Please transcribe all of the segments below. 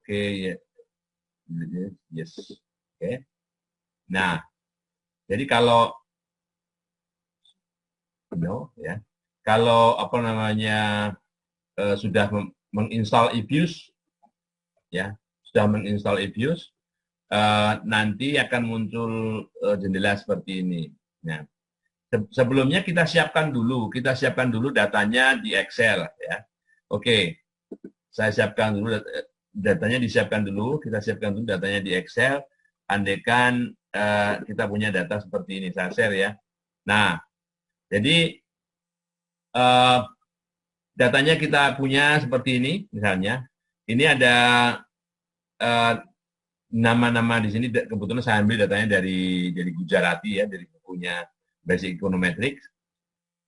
Oke, ya. Yes. Oke. Nah, jadi kalau ya, kalau apa namanya sudah menginstal eViews, ya, sudah menginstal eViews, nanti akan muncul jendela seperti ini. Nah, sebelumnya kita siapkan dulu datanya di Excel, ya. Oke, saya siapkan dulu datanya kita siapkan dulu datanya di Excel. Andaikan kita punya data seperti ini, saya share ya. Nah, jadi datanya kita punya seperti ini, misalnya. Ini ada nama-nama di sini, kebetulan saya ambil datanya dari Gujarati ya, dari bukunya Basic Econometrics.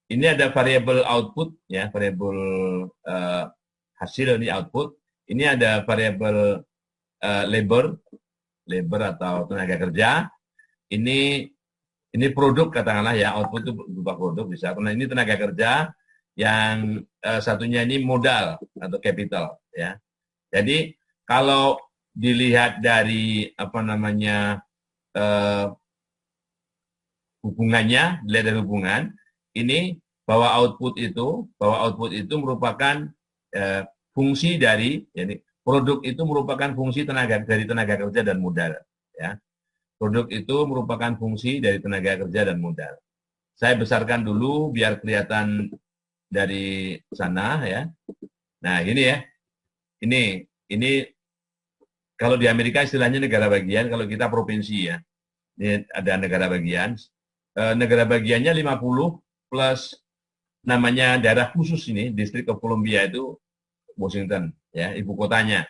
Ini ada variabel output ya, variabel hasil ini output. Ini ada variabel labor atau tenaga kerja. Ini produk katakanlah ya, output itu berupa produk bisa. Karena ini tenaga kerja, yang satunya ini modal atau capital ya. Jadi kalau dilihat dari apa namanya hubungannya, dilihat dari hubungan ini bahwa output itu merupakan fungsi dari, jadi produk itu merupakan fungsi dari tenaga kerja dan modal ya. Produk itu merupakan fungsi dari tenaga kerja dan modal. Saya besarkan dulu biar kelihatan dari sana ya. Nah, ini ya. Ini kalau di Amerika istilahnya negara bagian, kalau kita provinsi ya. Ini ada negara bagian. Negara bagiannya 50 plus namanya daerah khusus ini, District of Columbia itu Washington ya, ibu kotanya.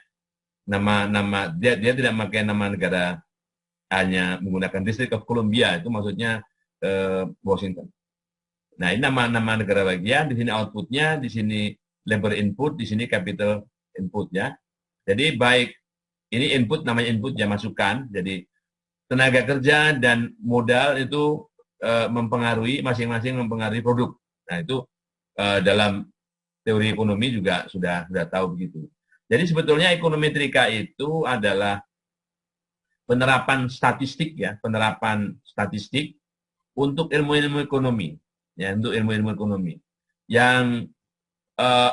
Nama dia tidak pakai nama negara, hanya menggunakan District of Columbia, itu maksudnya Washington. Nah, ini nama negara bagian, di sini outputnya, di sini labor input, di sini capital input ya. Jadi baik ini input, namanya input ya, masukan. Jadi tenaga kerja dan modal itu mempengaruhi, masing-masing mempengaruhi produk. Nah, itu dalam teori ekonomi juga sudah tahu begitu. Jadi sebetulnya ekonometrika itu adalah penerapan statistik ya, penerapan statistik untuk ilmu-ilmu ekonomi, ya, untuk ilmu-ilmu ekonomi. Yang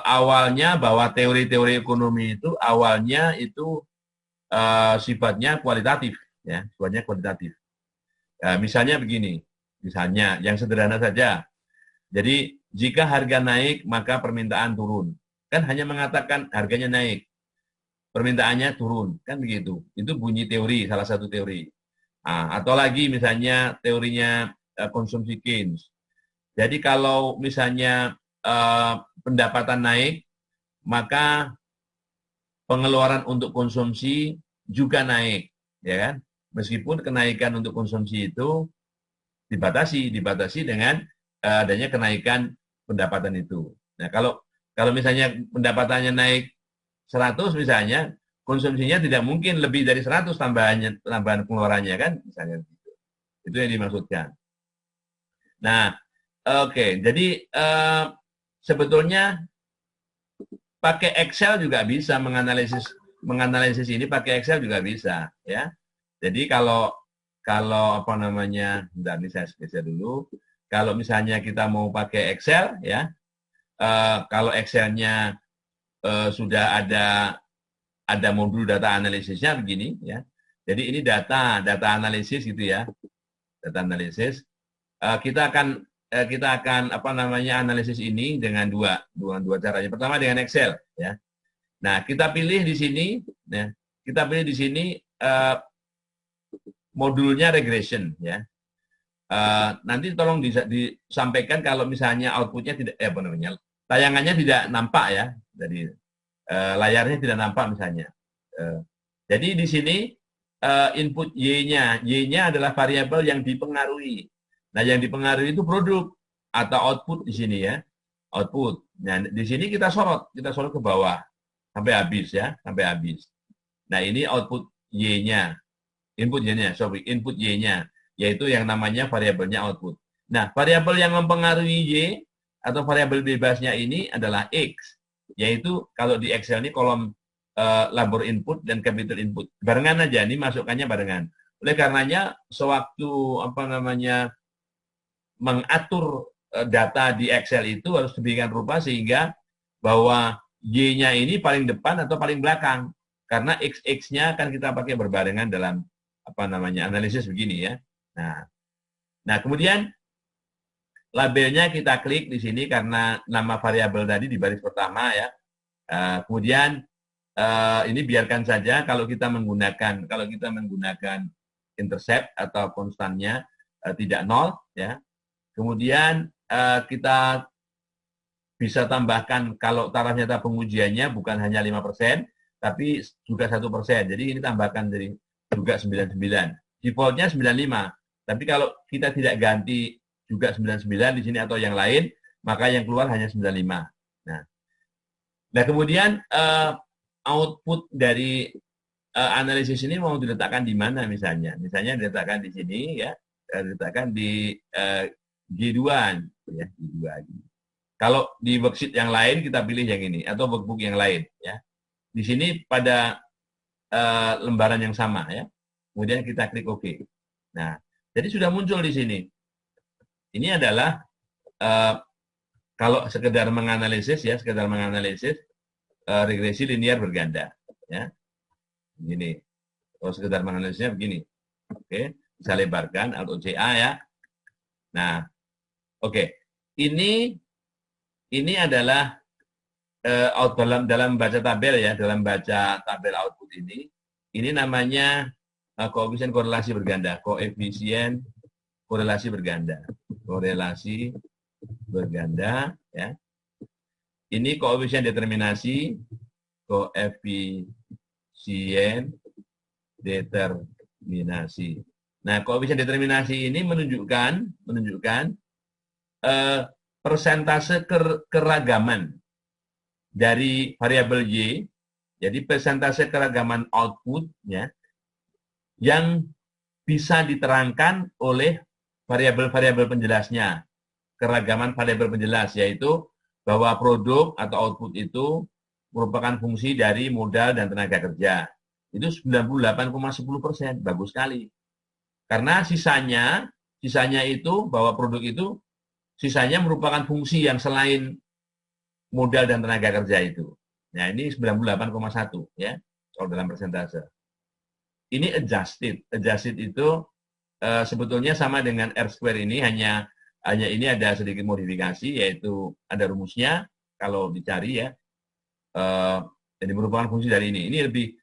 awalnya bahwa teori-teori ekonomi itu awalnya itu sifatnya kualitatif, ya, sifatnya kualitatif. Misalnya begini, misalnya yang sederhana saja. Jadi jika harga naik maka permintaan turun. Kan hanya mengatakan harganya naik, permintaannya turun, kan begitu. Itu bunyi teori, salah satu teori. Atau lagi misalnya teorinya konsumsi Keynes. Jadi kalau misalnya pendapatan naik, maka pengeluaran untuk konsumsi juga naik, ya kan? Meskipun kenaikan untuk konsumsi itu dibatasi dengan adanya kenaikan pendapatan itu. Nah, kalau misalnya pendapatannya naik 100 misalnya, konsumsinya tidak mungkin lebih dari 100 tambahan pengeluarannya kan, misalnya gitu. Itu yang dimaksudkan. Nah, oke, jadi sebetulnya pakai Excel juga bisa menganalisis ini, pakai Excel juga bisa ya. Jadi kalau apa namanya, bentar ini saya geser dulu. Kalau misalnya kita mau pakai Excel ya, kalau Excelnya sudah ada modul data analisisnya begini ya. Jadi ini data analisis gitu ya, data analisis. Kita akan apa namanya analisis ini dengan dua caranya. Pertama dengan Excel ya. Nah, kita pilih di sini ya. Kita pilih di sini modulnya regression ya. Nanti tolong disampaikan kalau misalnya outputnya tidak apa namanya, tayangannya tidak nampak ya. Jadi layarnya tidak nampak misalnya. Jadi di sini input Y-nya adalah variabel yang dipengaruhi. Nah, yang dipengaruhi itu produk atau output di sini ya, output. Nah, di sini kita sorot ke bawah sampai habis ya, sampai habis. Nah, ini output Y-nya, input Y-nya, yaitu yang namanya variabelnya output. Nah, variabel yang mempengaruhi Y atau variabel bebasnya ini adalah X, yaitu kalau di Excel ini kolom labor input dan capital input. Barengan aja, ini masukkannya barengan. Oleh karenanya, sewaktu mengatur data di Excel itu harus diberikan rupa sehingga bahwa Y-nya ini paling depan atau paling belakang. Karena X-nya akan kita pakai berbarengan dalam analisis begini ya. Nah, kemudian labelnya kita klik di sini karena nama variabel tadi di baris pertama ya. Kemudian ini biarkan saja kalau kita menggunakan intercept atau konstannya tidak nol ya. Kemudian kita bisa tambahkan kalau ternyata pengujiannya bukan hanya 5%, tapi juga 1%. Jadi ini tambahkan dari juga 99. Defaultnya 95. Tapi kalau kita tidak ganti juga 99 di sini atau yang lain, maka yang keluar hanya 95. Nah kemudian output dari analisis ini mau diletakkan di mana misalnya? Misalnya diletakkan di sini ya, diletakkan di G2 ya, G2. Kalau di worksheet yang lain kita pilih yang ini atau workbook yang lain ya. Di sini pada lembaran yang sama ya. Kemudian kita klik OK. Nah, jadi sudah muncul di sini. Ini adalah kalau sekedar menganalisis regresi linear berganda ya. Begini. Kalau sekedar menganalisisnya begini. Oke, bisa lebarkan Alt CA ya. Nah, oke. Ini adalah dalam baca tabel ya, dalam baca tabel output ini namanya koefisien korelasi berganda, koefisien korelasi berganda, ya. Ini koefisien determinasi, Nah, koefisien determinasi ini menunjukkan persentase keragaman dari variabel Y, jadi persentase keragaman output ya, yang bisa diterangkan oleh variabel-variabel penjelasnya. Keragaman variabel penjelas, yaitu bahwa produk atau output itu merupakan fungsi dari modal dan tenaga kerja. Itu 98,10%, bagus sekali. Karena sisanya itu bahwa produk itu sisanya merupakan fungsi yang selain modal dan tenaga kerja itu. Nah, ini 98,1 ya, kalau dalam persentase. Ini adjusted. Adjusted itu sebetulnya sama dengan R-square ini, hanya ini ada sedikit modifikasi, yaitu ada rumusnya kalau dicari ya. Jadi merupakan fungsi dari ini. Ini lebih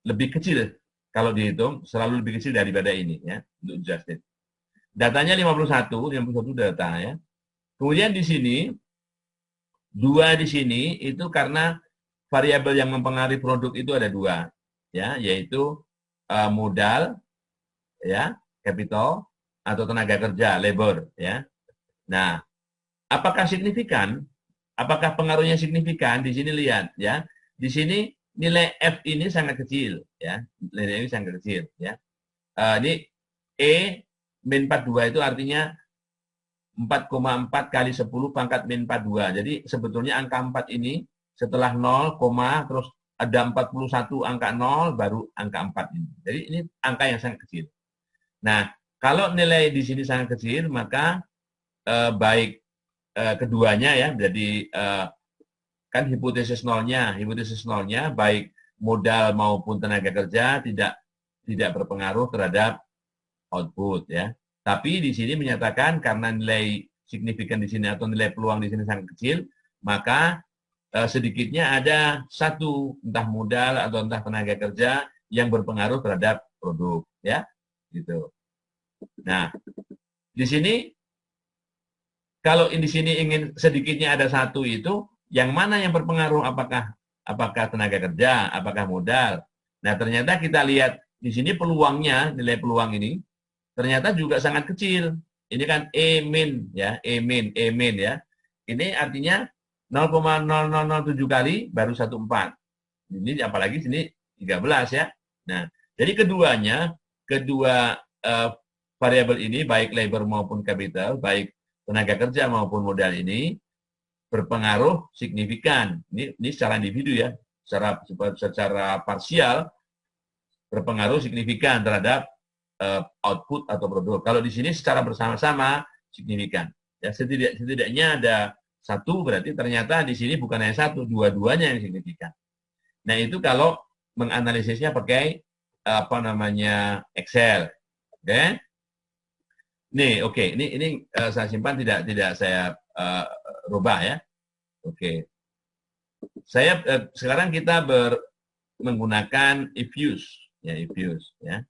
lebih kecil kalau dihitung, selalu lebih kecil daripada ini ya, untuk adjusted. Datanya 51 data ya. Kemudian di sini 2 di sini itu karena variabel yang mempengaruhi produk itu ada 2 ya, yaitu modal ya, capital atau tenaga kerja, labor ya. Nah, apakah signifikan? Apakah pengaruhnya signifikan? Di sini lihat ya. Di sini nilai F ini sangat kecil ya. Nilai ini sangat kecil ya. Ini E min 42 itu artinya 4,4 kali 10 pangkat min 42. Jadi sebetulnya angka 4 ini setelah 0, terus ada 41 angka 0 baru angka 4 ini. Jadi ini angka yang sangat kecil. Nah, kalau nilai di sini sangat kecil, maka baik keduanya ya, jadi kan hipotesis nolnya baik modal maupun tenaga kerja tidak berpengaruh terhadap output ya. Tapi di sini menyatakan karena nilai signifikan di sini atau nilai peluang di sini sangat kecil, maka sedikitnya ada satu entah modal atau entah tenaga kerja yang berpengaruh terhadap produk ya, gitu. Nah, di sini kalau di sini ingin sedikitnya ada satu itu, yang mana yang berpengaruh? Apakah tenaga kerja, apakah modal? Nah, ternyata kita lihat di sini peluangnya, nilai peluang ini ternyata juga sangat kecil. Ini kan E min ya. Ini artinya 0,0007 kali baru 14. Ini apalagi sini 13 ya. Nah, jadi kedua variabel ini baik labor maupun capital, baik tenaga kerja maupun modal ini berpengaruh signifikan. Ini secara individu ya, secara parsial berpengaruh signifikan terhadap output atau produk. Kalau di sini secara bersama-sama signifikan. Ya, setidaknya ada satu, berarti ternyata di sini bukan hanya satu, dua-duanya yang signifikan. Nah, itu kalau menganalisisnya pakai apa namanya Excel. Oke. Okay? Nih, oke. Okay. Ini saya simpan, tidak saya rubah ya. Oke. Okay. Sekarang kita menggunakan if-use ya, if-use ya.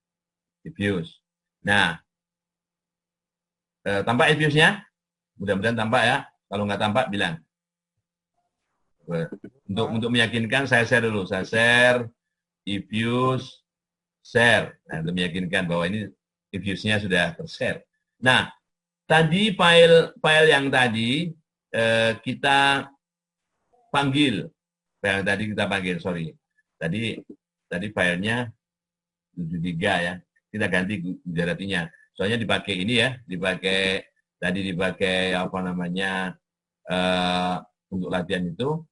If-use. Nah, tampak if-use-nya? Mudah-mudahan tampak ya. Kalau nggak tampak, bilang. Untuk meyakinkan, saya share dulu. Saya share, if-use, share. Nah, untuk meyakinkan bahwa ini if-use-nya sudah ter-share. Nah, tadi file yang tadi kita panggil. Yang tadi kita panggil, sorry. Tadi filenya 73 ya. Kita ganti Gujaratinya. Soalnya dipakai ini ya, dipakai apa namanya untuk latihan itu.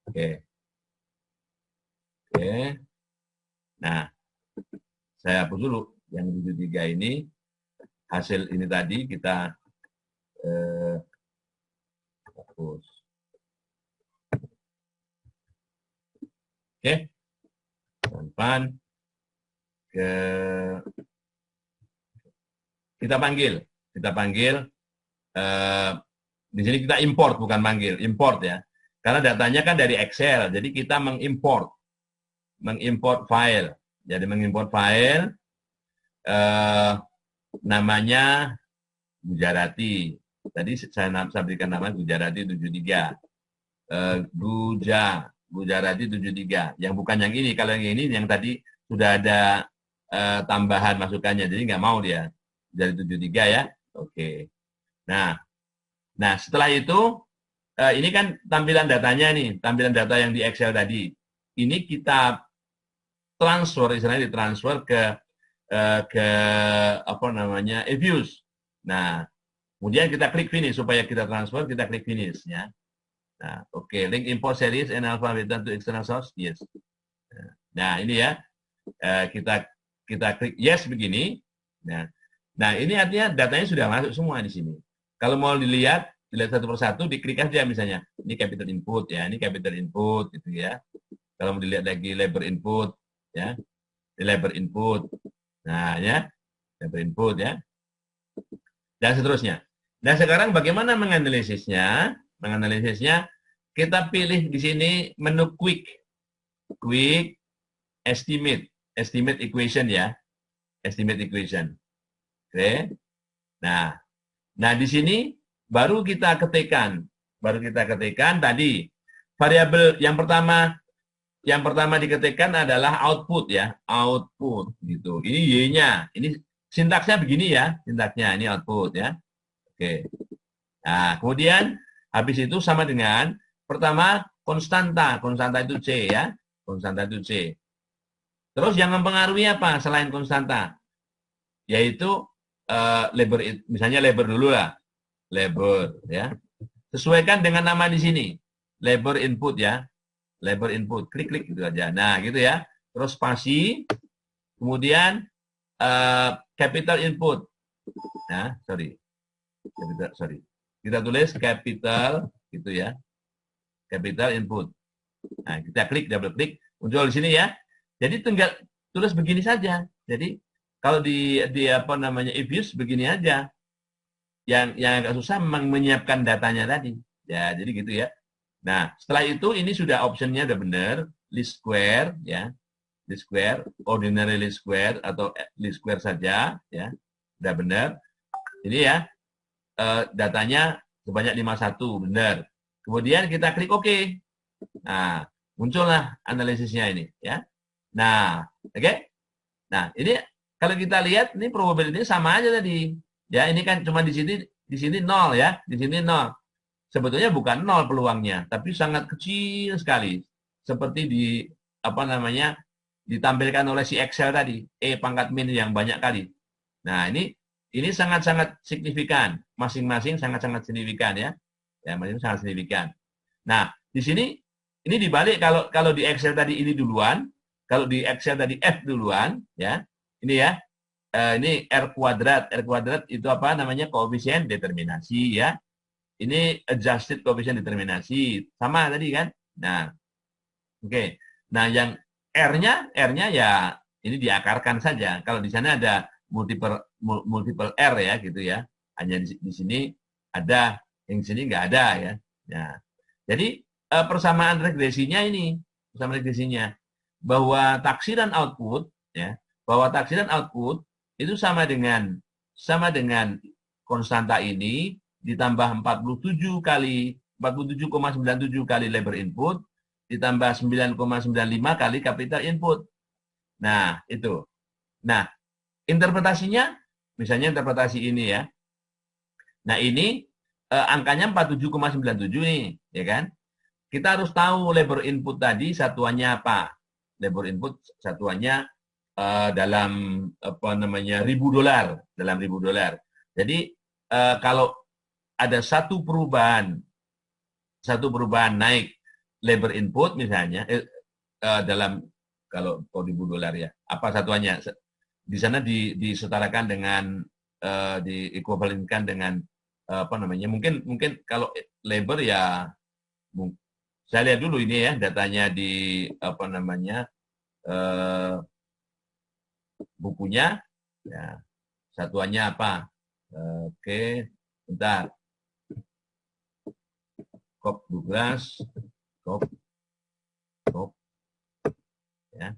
Oke. Nah, saya hapus dulu yang 73 ini. Hasil ini tadi kita hapus. Oke. Pelan-pelan kita panggil di sini kita import, bukan manggil, import ya, karena datanya kan dari Excel, jadi kita mengimport file. Jadi mengimport file namanya Gujarati. Tadi saya berikan nama Gujarati 73. Gujarati 73. Yang bukan yang ini. Kalau yang ini, yang tadi sudah ada tambahan masukannya. Jadi nggak mau dia. Dari 73 ya. Oke. Nah, setelah itu, ini kan tampilan datanya nih. Tampilan data yang di Excel tadi. Ini kita transfer, istilahnya ditransfer ke apa namanya, if-use. Nah, kemudian kita klik finish. Supaya kita transfer, kita klik finish ya. Nah, oke, link import series and alphabet to external source, yes. Nah, ini ya, kita klik yes begini. Nah, ini artinya datanya sudah masuk semua di sini. Kalau mau dilihat satu persatu, diklik aja misalnya. Ini capital input ya, ini capital input gitu ya. Kalau mau dilihat lagi labor input ya, ini labor input. Nah, ya, labor input ya. Dan seterusnya. Nah, sekarang bagaimana menganalisisnya? Kita pilih di sini menu quick estimate equation ya, estimate equation. Oke. Nah di sini baru kita ketikkan tadi variabel yang pertama diketikkan adalah output ya, output gitu. Ini y-nya, ini sintaksnya begini ya, sintaksnya ini output ya. Oke. Nah, kemudian habis itu sama dengan pertama konstanta itu C ya, konstanta itu C. Terus yang mempengaruhi apa selain konstanta? Yaitu labor, misalnya labor dulu lah, labor ya. Sesuaikan dengan nama di sini, labor input ya, labor input, klik gitu aja. Nah gitu ya. Terus spasi, kemudian capital input. Nah, sorry. Kita tulis capital gitu ya. Capital input. Nah, kita klik, double klik, muncul di sini ya. Jadi tinggal tulis begini saja. Jadi kalau di apa namanya if-use begini aja. Yang agak susah memang menyiapkan datanya tadi. Ya, jadi gitu ya. Nah, setelah itu ini sudah optionnya udah benar, least square ya. Least square, ordinary least square atau least square saja ya. Udah benar. Ini ya. Datanya sebanyak 51, benar. Kemudian kita klik OK. Nah, muncullah analisisnya ini ya. Nah, oke. Nah, ini kalau kita lihat ini probability sama aja tadi. Ya, ini kan cuma di sini 0 ya, di sini 0. Sebetulnya bukan 0 peluangnya, tapi sangat kecil sekali. Seperti di apa namanya? Ditampilkan oleh si Excel tadi, pangkat min yang banyak kali. Nah, ini sangat-sangat signifikan. Masing-masing sangat-sangat signifikan ya. Ya, itu sangat signifikan. Nah, di sini ini dibalik kalau di Excel tadi ini duluan, kalau di Excel tadi F duluan, ya. Ini ya. Ini R kuadrat. R kuadrat itu apa namanya? Koefisien determinasi ya. Ini adjusted koefisien determinasi. Sama tadi kan? Nah, oke. Nah, yang R-nya ya ini diakarkan saja. Kalau di sana ada multiple R ya gitu ya. Hanya di sini ada, yang di sini nggak ada ya. Nah, jadi persamaan regresinya ini, persamaan regresinya bahwa taksiran output ya, bahwa taksiran output itu sama dengan konstanta ini ditambah 47,97 kali labor input ditambah 9,95 kali capital input. Nah, itu. Nah, interpretasinya misalnya interpretasi ini ya. Nah, ini angkanya 47,97 nih, ya kan? Kita harus tahu labor input tadi satuannya apa. Labor input satuannya dalam apa namanya $1.000, dalam $1.000. Jadi kalau ada satu perubahan naik labor input misalnya dalam kalau $1.000 ya, apa satuannya? Di sana disetarakan dengan diekuivalenkan dengan apa namanya? Mungkin kalau labor ya saya lihat dulu ini ya datanya di apa namanya bukunya ya satuannya apa. Oke, bentar. Kop 12 kop ya.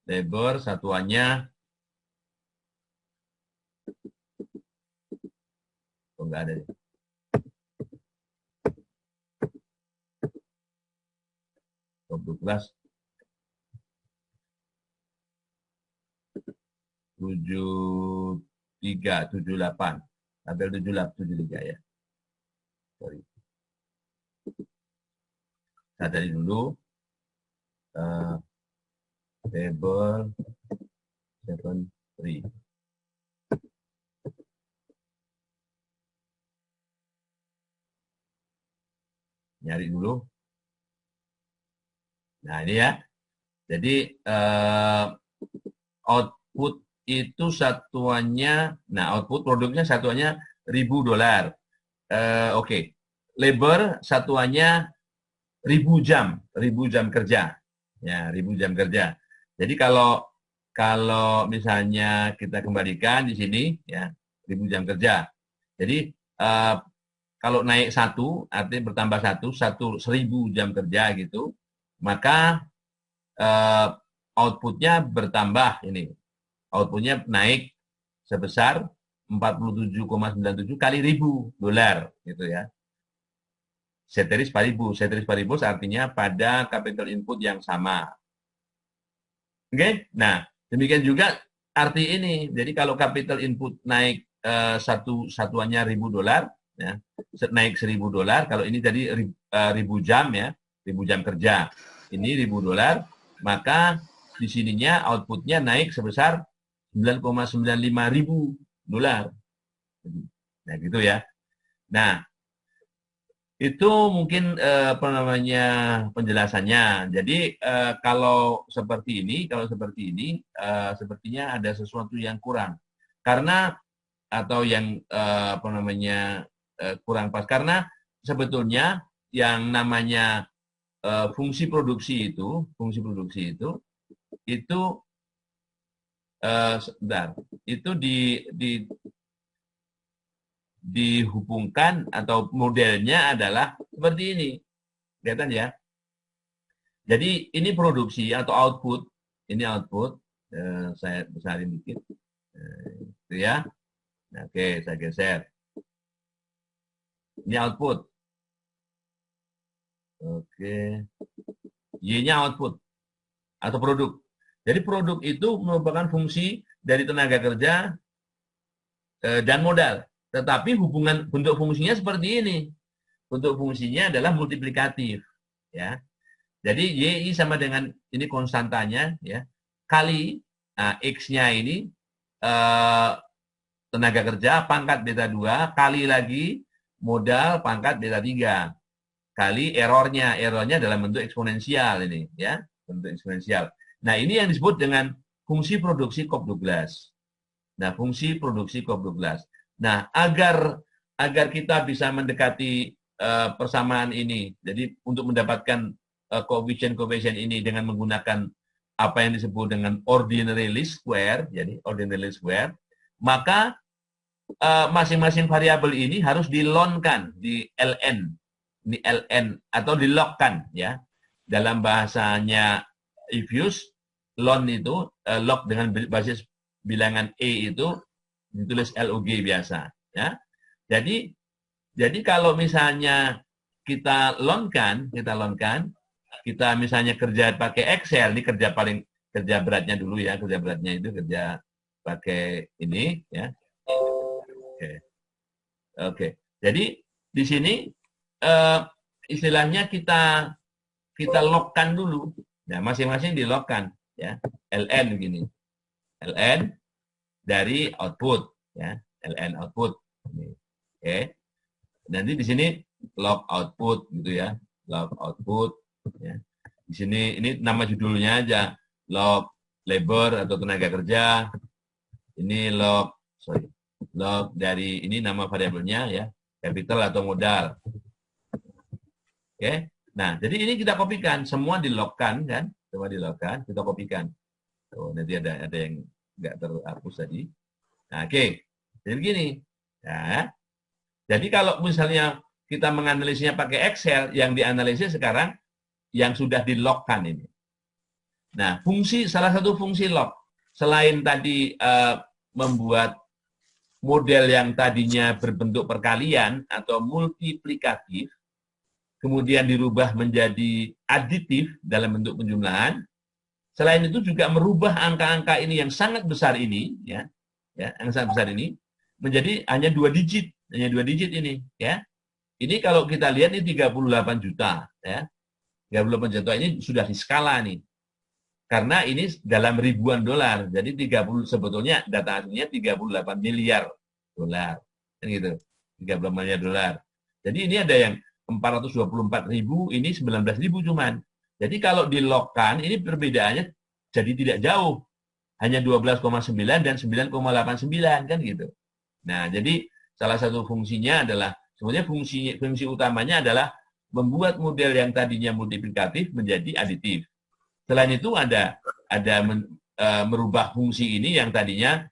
Labor satuannya enggak ada. Kop 12 7378 tabel 73 ya. Sorry. Saya dari dulu table 73. Nyari dulu. Nah, ini ya. Jadi output itu satuannya, nah output produknya satuannya $1.000. Oke. Labor satuannya 1.000 jam kerja. Ya, 1.000 jam kerja. Jadi kalau misalnya kita kembalikan di sini ya 1.000 jam kerja. Jadi kalau naik satu artinya bertambah satu 1.000 jam kerja gitu, maka outputnya bertambah ini. Outputnya naik sebesar 47,97 kali $1.000 gitu ya. Ceteris paribus artinya pada capital input yang sama. Oke, nah demikian juga arti ini. Jadi kalau capital input naik satuannya $1.000 ya, naik $1.000. Kalau ini jadi 1.000 jam ya, 1.000 jam kerja. Ini $1.000, maka di sininya outputnya naik sebesar $9,95 ribu. Nah gitu ya. Nah itu mungkin apa namanya penjelasannya. Jadi kalau seperti ini sepertinya ada sesuatu yang kurang karena atau yang apa namanya kurang pas karena sebetulnya yang namanya fungsi produksi itu sebentar itu dihubungkan atau modelnya adalah seperti ini. Kelihatan ya. Jadi ini produksi atau output. Ini output. Saya besarin dikit. Itu ya. Nah, oke, saya geser. Ini output. Oke. Y-nya output atau produk. Jadi produk itu merupakan fungsi dari tenaga kerja dan modal. Tetapi hubungan bentuk fungsinya seperti ini. Bentuk fungsinya adalah multiplikatif, ya. Jadi Y sama dengan ini konstantanya, ya. Kali X-nya ini tenaga kerja pangkat beta 2 kali lagi modal pangkat beta 3 kali errornya dalam bentuk eksponensial ini, ya, bentuk eksponensial. Nah, ini yang disebut dengan fungsi produksi Cobb-Douglas. Nah, fungsi produksi Cobb-Douglas. Nah, agar kita bisa mendekati persamaan ini, jadi untuk mendapatkan koefisien ini dengan menggunakan apa yang disebut dengan ordinary least square, jadi ordinary least square, maka masing-masing variabel ini harus dilonkan di ln, ini ln atau dilogkan, ya. Dalam bahasanya Ifuse, lon itu log dengan basis bilangan e itu ditulis log biasa, ya. Jadi kalau misalnya kita lonkan, kita misalnya kerja pakai Excel, ini kerja beratnya dulu ya, kerja beratnya itu kerja pakai ini, ya. Oke. Oke. Jadi di sini istilahnya kita logkan dulu. Nah, masing-masing dilogkan, ya. ln begini. ln dari output, ya. ln output. Oke. Nanti di sini log output gitu ya. Log output, ya. Di sini ini nama judulnya aja, log labor atau tenaga kerja. Ini log dari ini nama variabelnya, ya, capital atau modal. Oke. Nah, jadi ini kita kopikan, semua dilogkan kan, semua dilogkan, kita kopikan. Oh, nanti ada yang nggak terhapus tadi. Nah, oke. Jadi begini, ya. Jadi kalau misalnya kita menganalisisnya pakai Excel, yang dianalisis sekarang yang sudah dilogkan ini. Nah, salah satu fungsi log, selain tadi membuat model yang tadinya berbentuk perkalian atau multiplikatif, kemudian dirubah menjadi aditif dalam bentuk penjumlahan, selain itu juga merubah angka-angka ini yang sangat besar ini, ya, yang sangat besar ini, menjadi hanya 2 digit, ini, ya. Ini kalau kita lihat ini 38 juta, ya. 38 juta ini sudah di skala nih. Karena ini dalam ribuan dolar. Jadi 30 sebetulnya data aslinya 38 miliar dolar. Kan gitu. 38 miliar dolar. Jadi ini ada yang 424 ribu, ini 19 ribu cuman. Jadi kalau dilogkan, ini perbedaannya jadi tidak jauh. Hanya 12,9 dan 9,89 kan gitu. Nah, jadi salah satu fungsinya adalah, sebenarnya fungsi utamanya adalah membuat model yang tadinya multiplikatif menjadi aditif. Selain itu ada merubah fungsi ini yang tadinya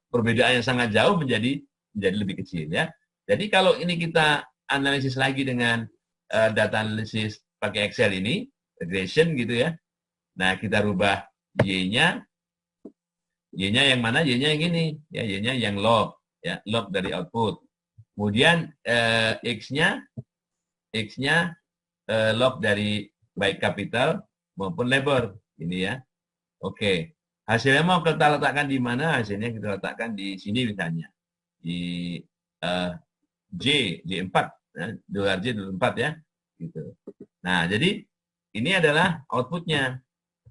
perbedaan yang sangat jauh menjadi lebih kecil, ya. Jadi kalau ini kita analisis lagi dengan data analisis pakai Excel ini, regression gitu ya. Nah, kita rubah Y-nya yang mana? Y-nya yang ini, ya, Y-nya yang log, ya, log dari output. Kemudian X-nya log dari baik capital maupun labor, ini ya. Oke. Hasilnya mau kita letakkan di mana? Hasilnya kita letakkan di sini misalnya. Di J4, ya, dolar J4 ya. Gitu. Nah, jadi ini adalah outputnya.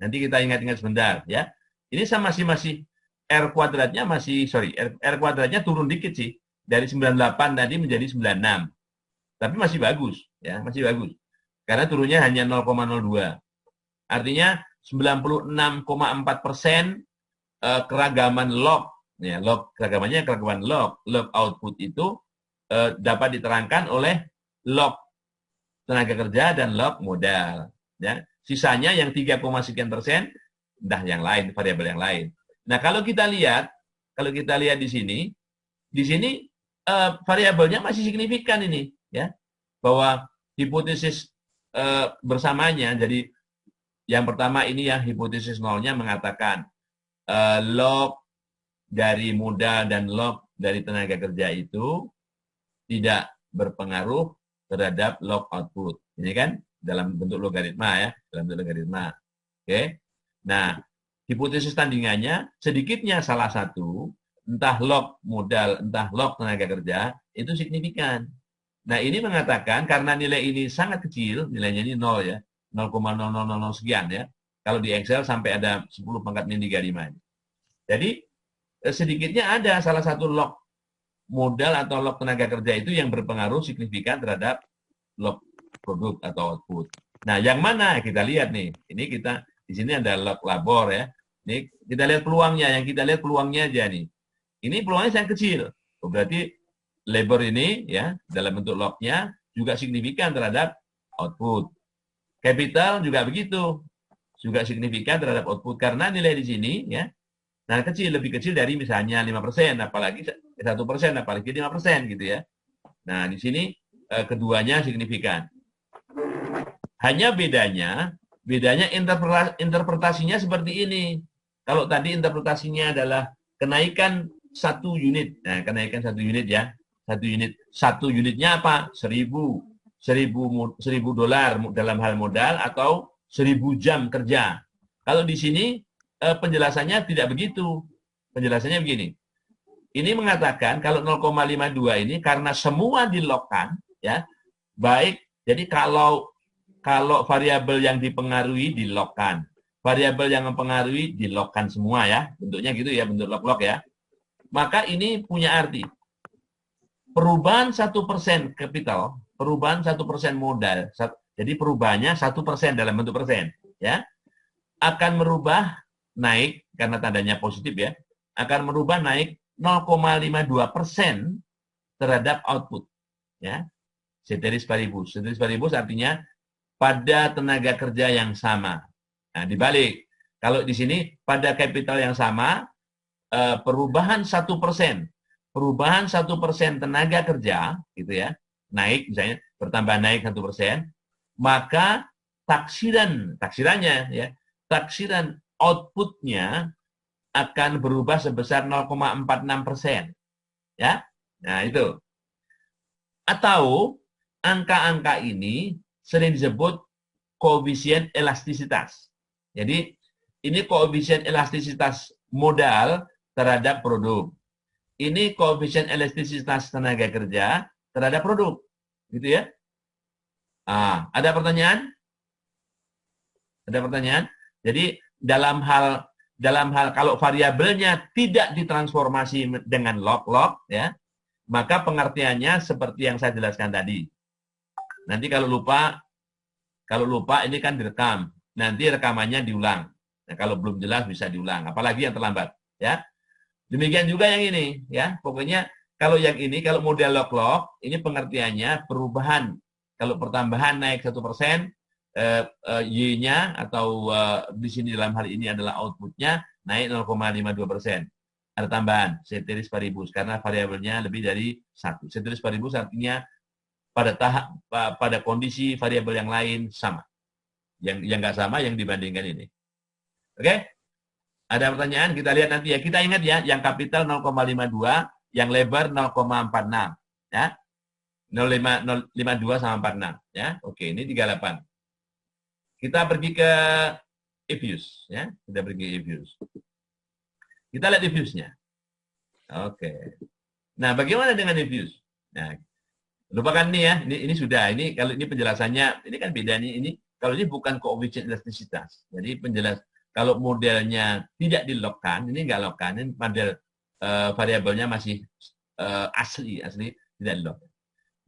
Nanti kita ingat-ingat sebentar ya. Ini masih R kuadratnya R kuadratnya turun dikit sih. Dari 98 tadi menjadi 96. Tapi masih bagus, ya, masih bagus. Karena turunnya hanya 0,02. Artinya 96,4% keragaman log, ya, keragamannya keragaman log output itu dapat diterangkan oleh log tenaga kerja dan log modal, ya. Sisanya yang 3, sekian %, entah yang lain, variabel yang lain. Nah, kalau kita lihat di sini variabelnya masih signifikan ini, ya, bahwa hipotesis bersamanya. Jadi yang pertama ini yang hipotesis nolnya mengatakan log dari modal dan log dari tenaga kerja itu tidak berpengaruh terhadap log output. Ini kan dalam bentuk logaritma, ya, dalam bentuk logaritma. Oke. Nah, hipotesis tandingannya sedikitnya salah satu, entah log modal, entah log tenaga kerja, itu signifikan. Nah, ini mengatakan karena nilai ini sangat kecil, nilainya ini 0 ya, 0,0000 sekian ya. Kalau di Excel sampai ada 10 pangkat min 35. Jadi sedikitnya ada salah satu log modal atau log tenaga kerja itu yang berpengaruh signifikan terhadap log produk atau output. Nah, yang mana kita lihat nih? Ini kita di sini ada log labor ya. Ini kita lihat peluangnya, yang kita lihat peluangnya aja nih. Ini peluangnya sangat kecil. Berarti labor ini ya dalam bentuk lognya juga signifikan terhadap output. Capital juga begitu, juga signifikan terhadap output karena nilai di sini ya. Nah, kecil, lebih kecil dari misalnya 5%, apalagi 1%, apalagi 5% gitu ya. Nah, di sini keduanya signifikan. Hanya bedanya interpretasinya seperti ini. Kalau tadi interpretasinya adalah kenaikan 1 unit. Nah, kenaikan 1 unit ya. 1 unit. 1 unitnya apa? 1000 dolar dalam hal modal atau 1000 jam kerja. Kalau di sini penjelasannya tidak begitu. Penjelasannya begini. Ini mengatakan kalau 0,52 ini karena semua dilogkan ya. Baik, jadi kalau variabel yang dipengaruhi dilogkan, variabel yang mempengaruhi dilogkan semua ya. Bentuknya gitu ya, bentuk log-log ya. Maka ini punya arti. Perubahan 1% capital, perubahan 1% modal, jadi perubahannya 1% dalam bentuk persen, ya, akan merubah naik karena tandanya positif ya, akan merubah naik 0,52% terhadap output, ya, ceteris paribus. Ceteris paribus artinya pada tenaga kerja yang sama. Nah, dibalik, kalau di sini pada capital yang sama, perubahan 1%. Perubahan 1% tenaga kerja, gitu ya, naik misalnya, bertambah naik 1%, maka taksirannya ya, taksiran outputnya akan berubah sebesar 0,46%. Ya, nah itu. Atau angka-angka ini sering disebut koefisien elastisitas. Jadi ini koefisien elastisitas modal terhadap produk. Ini koefisien elastisitas tenaga kerja terhadap produk, gitu ya. Ada pertanyaan? Ada pertanyaan? Jadi dalam hal kalau variabelnya tidak ditransformasi dengan log-log, ya, maka pengertiannya seperti yang saya jelaskan tadi. Nanti kalau lupa ini kan direkam. Nanti rekamannya diulang. Nah, kalau belum jelas bisa diulang, apalagi yang terlambat, ya. Demikian juga yang ini, ya. Pokoknya kalau yang ini, kalau model log-log, ini pengertiannya perubahan. Kalau pertambahan naik 1%, Y-nya atau di sini dalam hal ini adalah outputnya naik 0,52%. Ada tambahan, ceteris paribus, karena variabelnya lebih dari 1. Ceteris paribus artinya pada kondisi variabel yang lain sama. Yang nggak sama yang dibandingkan ini. Oke? Ada pertanyaan? Kita lihat nanti ya. Kita ingat ya, yang kapital 0,52, yang lebar 0,46. Ya. 0,52 sama 46. Ya. Oke, ini 38. Kita pergi ke Evius. Ya. Kita pergi ke Evius. Kita lihat Eviusnya. Oke. Nah, bagaimana dengan Evius? Nah, lupakan ini ya. Ini sudah. Ini kalau ini penjelasannya, ini kan beda nih. Ini kalau ini bukan koefisien elastisitas. Jadi kalau modelnya tidak dilogkan, ini nggak logkan, ini model variabelnya masih asli tidak dilogkan.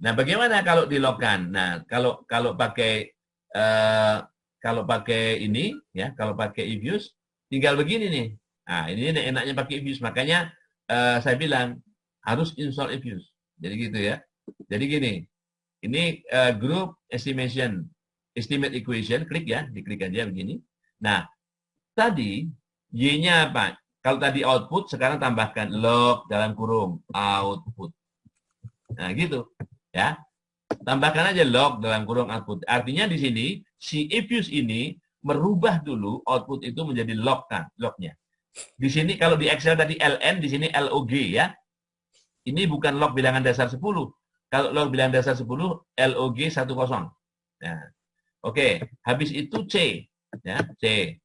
Nah, bagaimana kalau dilogkan? Nah, kalau pakai ini ya, kalau pakai Evius tinggal begini nih. Nah, ini enaknya pakai Evius, makanya saya bilang harus install Evius. Jadi gitu ya. Jadi gini, ini group estimate equation, klik ya, diklik aja begini. Nah, tadi Y-nya apa? Kalau tadi output, sekarang tambahkan log dalam kurung output. Nah, gitu. Ya. Tambahkan aja log dalam kurung output. Artinya di sini si Evius ini merubah dulu output itu menjadi log kan, lognya. Di sini kalau di Excel tadi LN, di sini LOG ya. Ini bukan log bilangan dasar 10. Kalau log bilangan dasar 10 LOG 10. Nah, oke, habis itu C ya, C.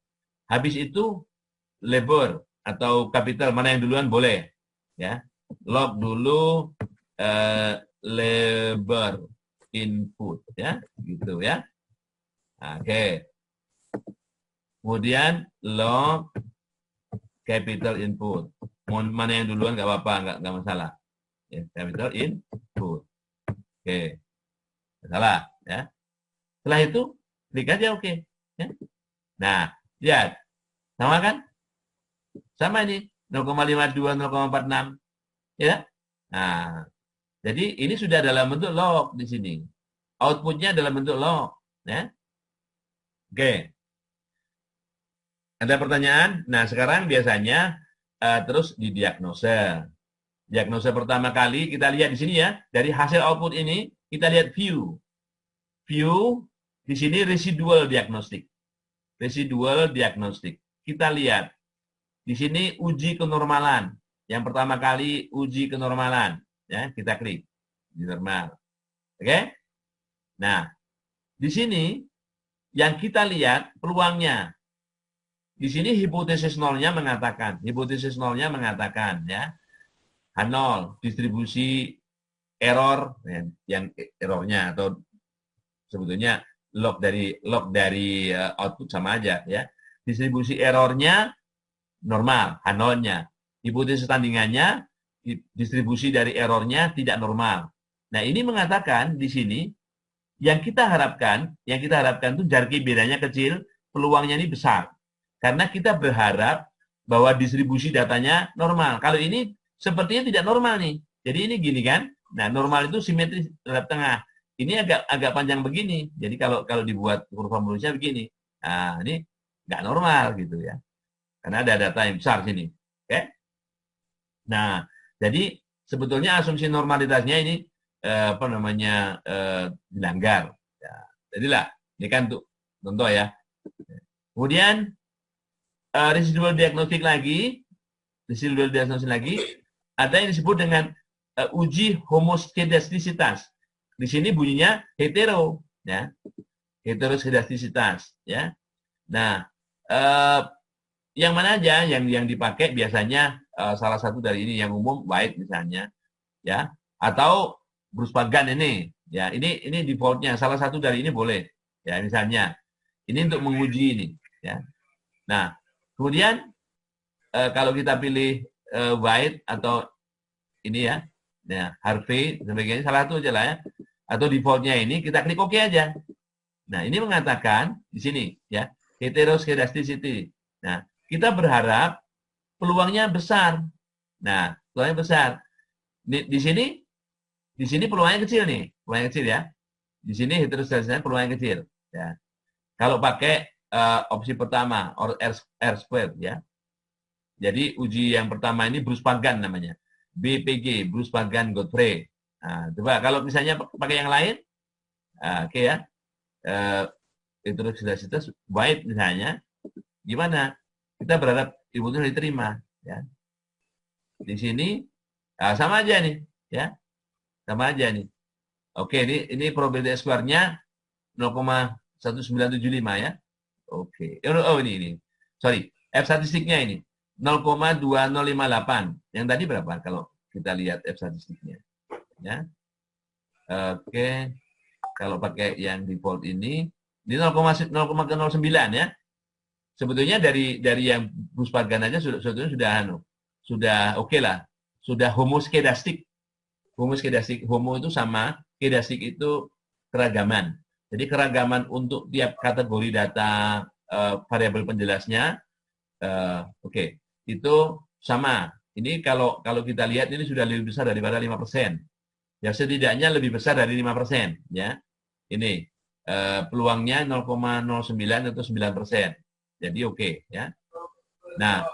Habis itu labor atau capital, mana yang duluan boleh ya. Log dulu labor input ya, gitu ya. Oke. Kemudian log capital input. Mana yang duluan nggak apa-apa, nggak masalah. Ya, capital input. Oke, salah ya. Setelah itu klik aja oke. Ya. Nah, lihat sama kan? Sama ini 0,52, 0,46 ya. Nah, jadi ini sudah dalam bentuk log di sini. Outputnya dalam bentuk log ya. Oke. Ada pertanyaan? Nah, sekarang biasanya terus didiagnosa. Diagnosa pertama kali kita lihat di sini ya, dari hasil output ini kita lihat view. View di sini residual diagnostik. Residual diagnostik. Kita lihat di sini uji kenormalan. Yang pertama kali uji kenormalan, ya kita klik di normal. Oke? Nah, di sini yang kita lihat peluangnya. Di sini hipotesis nolnya mengatakan, ya, H0, distribusi error, yang errornya atau sebetulnya log dari output sama aja ya. Distribusi errornya normal, H0-nya. Hipotesis tandingannya, distribusi dari errornya tidak normal. Nah, ini mengatakan di sini yang kita harapkan itu jar bedanya kecil, peluangnya ini besar. Karena kita berharap bahwa distribusi datanya normal. Kalau ini sepertinya tidak normal nih. Jadi ini gini kan. Nah, normal itu simetris terhadap tengah. Ini agak panjang begini. Jadi kalau dibuat kurva mulusnya begini. Nah, ini nggak normal gitu ya. Karena ada data yang besar sini. Oke? Nah, jadi sebetulnya asumsi normalitasnya ini dilanggar. Ya, jadilah ini kan untuk contoh ya. Kemudian residual diagnostik lagi, ada yang disebut dengan uji homoskedastisitas. Di sini bunyinya hetero, ya, heteroskedastisitas, ya. Nah, yang mana aja yang dipakai biasanya salah satu dari ini yang umum White misalnya, ya, atau Bruce Pagan ini, ya, ini defaultnya salah satu dari ini boleh, ya, misalnya ini untuk menguji ini, ya. Nah, kemudian kalau kita pilih White atau ini ya, Harvey sebagainya salah satu aja lah ya, atau defaultnya ini kita klik OK aja. Nah, ini mengatakan di sini ya heteroskedasticity. Nah, kita berharap peluangnya besar. Nah, peluangnya besar. Di sini peluangnya kecil nih, peluangnya kecil ya. Di sini heteroskedasticity peluangnya kecil. Ya. Kalau pakai opsi pertama or R squared ya. Jadi uji yang pertama ini Bruce Pagan namanya. BPG, Bruce Pagan Godfrey. Nah, coba kalau misalnya pakai yang lain, oke ya. Heteroskedasticity White misalnya, gimana? Kita berharap ibu itu diterima, ya. Di sini sama aja nih, ya, sama aja nih. Oke, ini probability square-nya 0,1975 ya. Oke, ini, sorry, F statistiknya ini 0,2058. Yang tadi berapa? Kalau kita lihat F statistiknya, ya. Oke, kalau pakai yang default ini 0,09 ya. Sebetulnya dari yang Bruce Pagan aja sudah oke lah, sudah homoskedastik. Homo itu sama, kedastik itu keragaman. Jadi keragaman untuk tiap kategori data variabel penjelasnya, oke, itu sama. Ini kalau kita lihat ini sudah lebih besar daripada 5%. Ya setidaknya lebih besar dari 5%, ya. Ini peluangnya 0,09 atau 9%. Jadi oke, ya. Nah,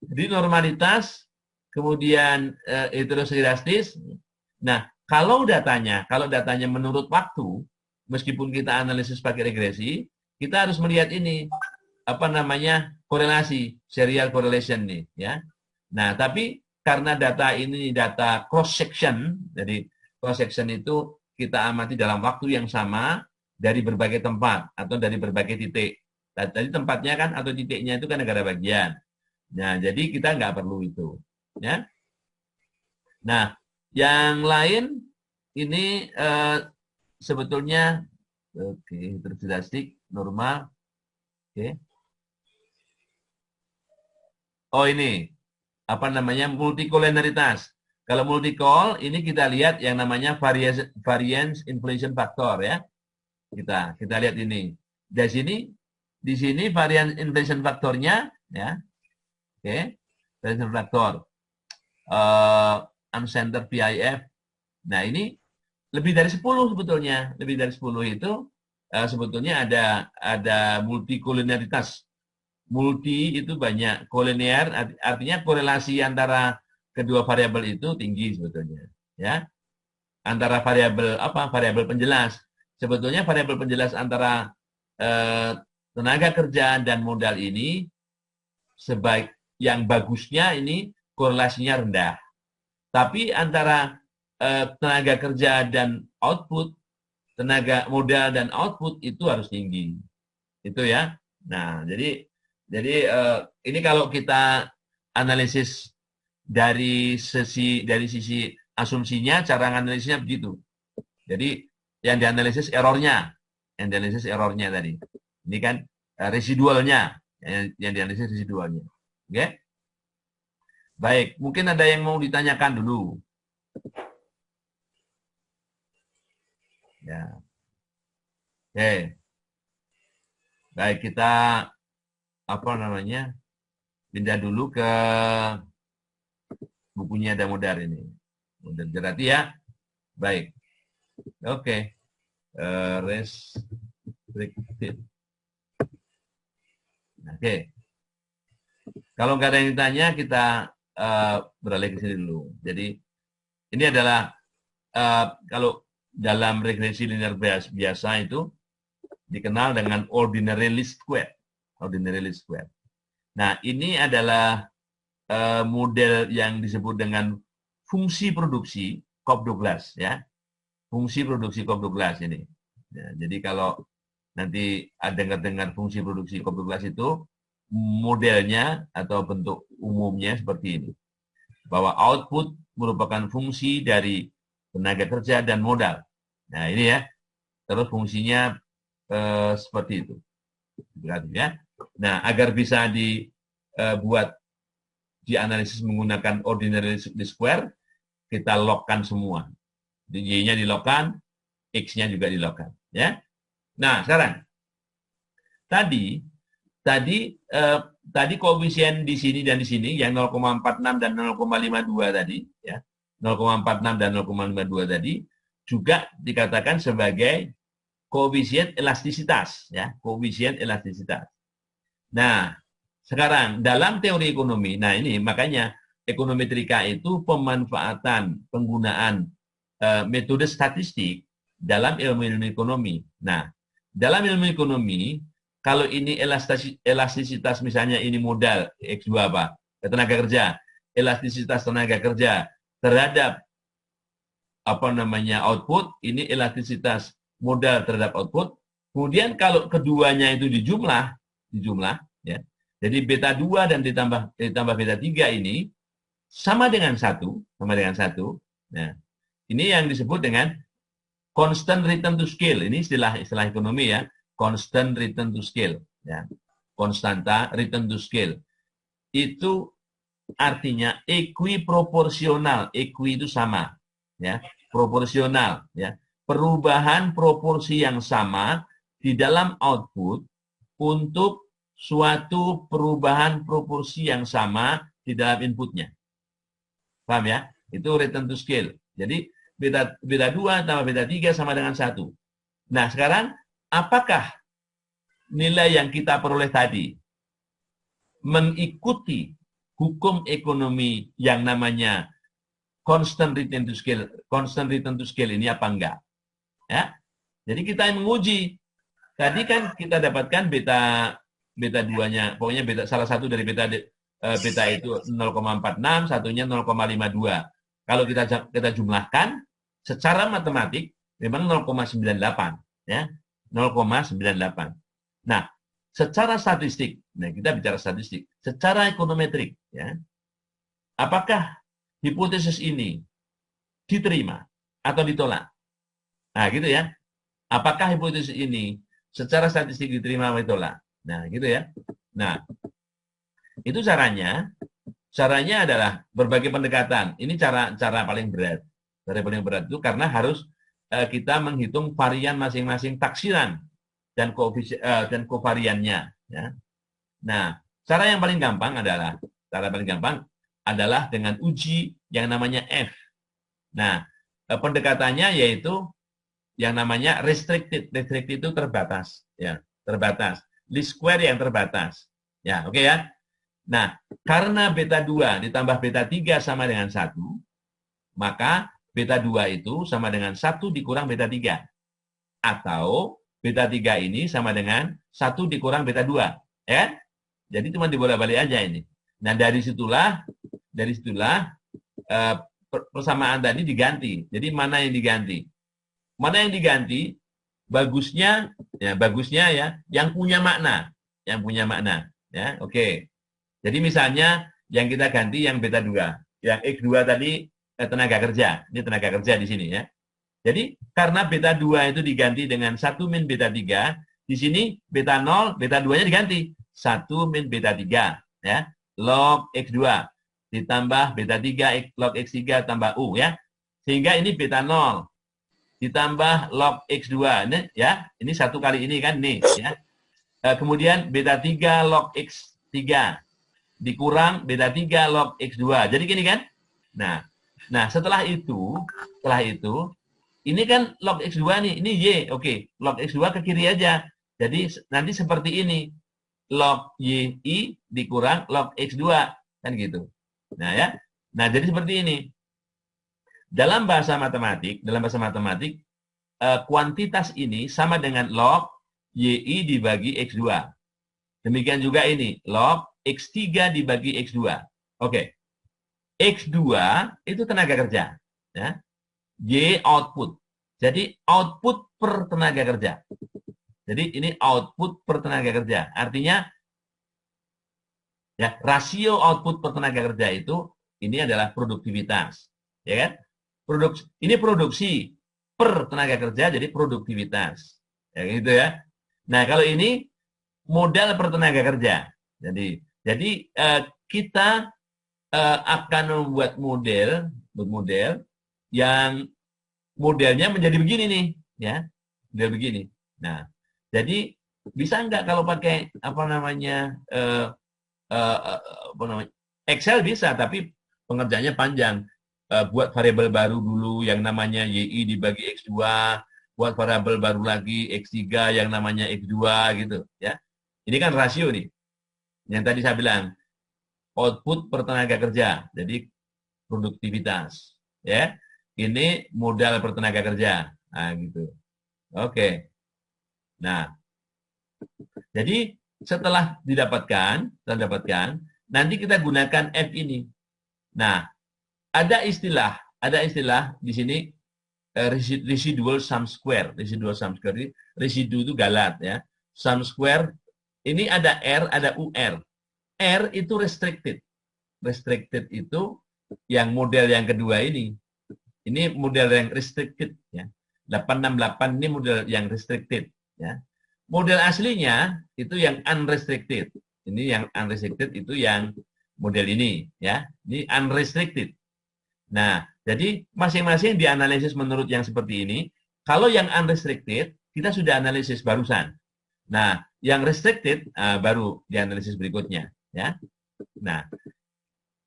jadi normalitas, kemudian heteroskedastis. Nah, kalau datanya menurut waktu, meskipun kita analisis pakai regresi, kita harus melihat ini apa namanya korelasi, serial correlation nih, ya. Nah, tapi karena data ini data cross section, jadi cross section itu kita amati dalam waktu yang sama dari berbagai tempat atau dari berbagai titik. Nah, tadi tempatnya kan atau titiknya itu kan negara bagian. Nah, jadi kita nggak perlu itu, ya. Nah, yang lain ini sebetulnya oke, heteroskedastik normal, oke. Oh ini apa namanya multikolinaritas. Kalau multi-call, ini kita lihat yang namanya variance inflation factor ya. Kita lihat ini. Di sini variance inflation factornya ya. Oke. Variance factor. Uncenter PIF. Nah, ini lebih dari 10 sebetulnya. Lebih dari 10 itu sebetulnya ada multikolineritas. Multi itu banyak, kolinear artinya korelasi antara kedua variabel itu tinggi sebetulnya, ya. Antara variabel apa? Variabel penjelas. Sebetulnya variabel penjelas antara tenaga kerja dan modal ini yang bagusnya ini korelasinya rendah. Tapi antara tenaga kerja dan output, tenaga modal dan output itu harus tinggi. Itu ya. Nah, jadi ini kalau kita analisis dari sisi asumsinya, cara analisisnya begitu. Jadi yang dianalisis errornya tadi. Ini kan residualnya, yang dianalisis residualnya. Oke? Baik, mungkin ada yang mau ditanyakan dulu. Ya. Oke. Baik, kita apa namanya? Pindah dulu ke bukunya Damodar ini. Mudah berarti ya. Baik. Oke. Restricted. Oke. Kalau nggak ada yang ditanya, kita beralih ke sini dulu. Jadi ini adalah kalau dalam regresi linear biasa itu dikenal dengan ordinary least square. Ordinary least square. Nah, ini adalah model yang disebut dengan fungsi produksi Cobb-Douglas ya. Fungsi produksi Cobb-Douglas ini. Ya, jadi kalau nanti dengar fungsi produksi Cobb-Douglas itu modelnya atau bentuk umumnya seperti ini. Bahwa output merupakan fungsi dari tenaga kerja dan modal. Nah, ini ya. Terus fungsinya seperti itu. Ya. Nah, agar bisa dibuat dianalisis menggunakan ordinary least square, kita lockkan semua. Y-nya dilokkan, X-nya juga dilokkan. Ya. Nah, sekarang tadi koefisien di sini dan di sini yang 0,46 dan 0,52 tadi, ya. 0,46 dan 0,52 tadi juga dikatakan sebagai koefisien elastisitas, ya, koefisien elastisitas. Nah, sekarang dalam teori ekonomi, nah ini makanya ekonometrika itu penggunaan metode statistik dalam ilmu ekonomi. Nah, dalam ilmu ekonomi, kalau ini elastisitas misalnya ini modal X2 apa? Tenaga kerja, elastisitas tenaga kerja terhadap apa namanya output, ini elastisitas modal terhadap output. Kemudian kalau keduanya itu dijumlah ya. Jadi beta 2 dan ditambah beta 3 ini sama dengan satu. Nah, ini yang disebut dengan constant return to scale. Ini istilah ekonomi ya, constant return to scale ya. Konstanta return to scale. Itu artinya equiproporsional. Equi itu sama ya, proporsional ya. Perubahan proporsi yang sama di dalam output untuk suatu perubahan proporsi yang sama di dalam inputnya. Paham ya? Itu return to scale. Jadi beta 2 tambah beta 3 sama dengan 1. Nah, sekarang apakah nilai yang kita peroleh tadi mengikuti hukum ekonomi yang namanya constant return to scale ini apa enggak? Ya. Jadi kita yang menguji. Tadi kan kita dapatkan beta 2-nya, pokoknya salah satu dari beta itu 0,46, satunya 0,52. Kalau kita jumlahkan secara matematik memang 0,98 ya. 0,98. Nah, secara statistik, nah kita bicara statistik, secara ekonometrik ya. Apakah hipotesis ini diterima atau ditolak? Nah, gitu ya. Apakah hipotesis ini secara statistik diterima atau ditolak? Nah, gitu ya. Nah, itu caranya caranya adalah berbagai pendekatan. Ini cara paling berat. Cara paling berat itu karena harus kita menghitung varian masing-masing taksiran dan kovariannya. Ya. Nah, cara paling gampang adalah dengan uji yang namanya F. Nah, pendekatannya yaitu yang namanya restricted. Restricted itu terbatas, ya, terbatas. Least square yang terbatas. Ya, oke ya. Nah, karena beta 2 ditambah beta 3 sama dengan 1, maka beta 2 itu sama dengan 1 dikurang beta 3. Atau beta 3 ini sama dengan 1 dikurang beta 2. Ya? Jadi cuma dibolak-balik aja ini. Nah, dari situlah persamaan tadi diganti. Jadi mana yang diganti? Mana yang diganti? Bagusnya ya yang punya makna. Yang punya makna. Ya, oke. Jadi misalnya yang kita ganti yang beta 2. Yang X2 tadi tenaga kerja. Ini tenaga kerja di sini ya. Jadi karena beta 2 itu diganti dengan 1 min beta 3, di sini beta 0, beta 2-nya diganti. 1 min beta 3. Ya. Log X2 ditambah beta 3 log X3 tambah U. Ya. Sehingga ini beta 0 ditambah log X2. Ini, ya, ini 1 kali ini kan. Nih, ya. Kemudian beta 3 log X3 dikurang beta 3 log X2. Jadi gini kan? Nah, setelah itu ini kan log X2 nih, ini Y. Oke, log X2 ke kiri aja. Jadi nanti seperti ini. Log YI dikurang log X2 kan gitu. Nah, ya. Nah, jadi seperti ini. Dalam bahasa matematik, kuantitas ini sama dengan log YI dibagi X2. Demikian juga ini, log X3 dibagi X2. Oke. X2 itu tenaga kerja. Ya. Y output. Jadi output per tenaga kerja. Jadi ini output per tenaga kerja. Artinya, ya, rasio output per tenaga kerja itu, ini adalah produktivitas. Ya kan? Ini produksi per tenaga kerja, jadi produktivitas. Ya gitu ya. Nah, kalau ini modal per tenaga kerja. Jadi kita akan membuat model yang modelnya menjadi begini nih, ya, model begini. Nah, jadi bisa nggak kalau pakai Excel bisa, tapi pengerjaannya panjang. Buat variabel baru dulu yang namanya YI dibagi X2, buat variabel baru lagi X3 yang namanya X2 gitu, ya. Ini kan rasio nih. Yang tadi saya bilang, output per tenaga kerja, jadi produktivitas, ya. Ini modal per tenaga kerja, nah gitu. Oke. Nah, jadi setelah didapatkan, nanti kita gunakan F ini. Nah, ada istilah di sini residual sum square. Residual sum square, residu itu galat ya. Sum square ini ada R, ada UR. R itu restricted. Restricted itu yang model yang kedua ini. Ini model yang restricted ya. 868 ini model yang restricted ya. Model aslinya itu yang unrestricted. Ini yang unrestricted itu yang model ini ya. Ini unrestricted. Nah, jadi masing-masing dianalisis menurut yang seperti ini. Kalau yang unrestricted, kita sudah analisis barusan. Nah, yang restricted baru dianalisis berikutnya. Ya. Nah,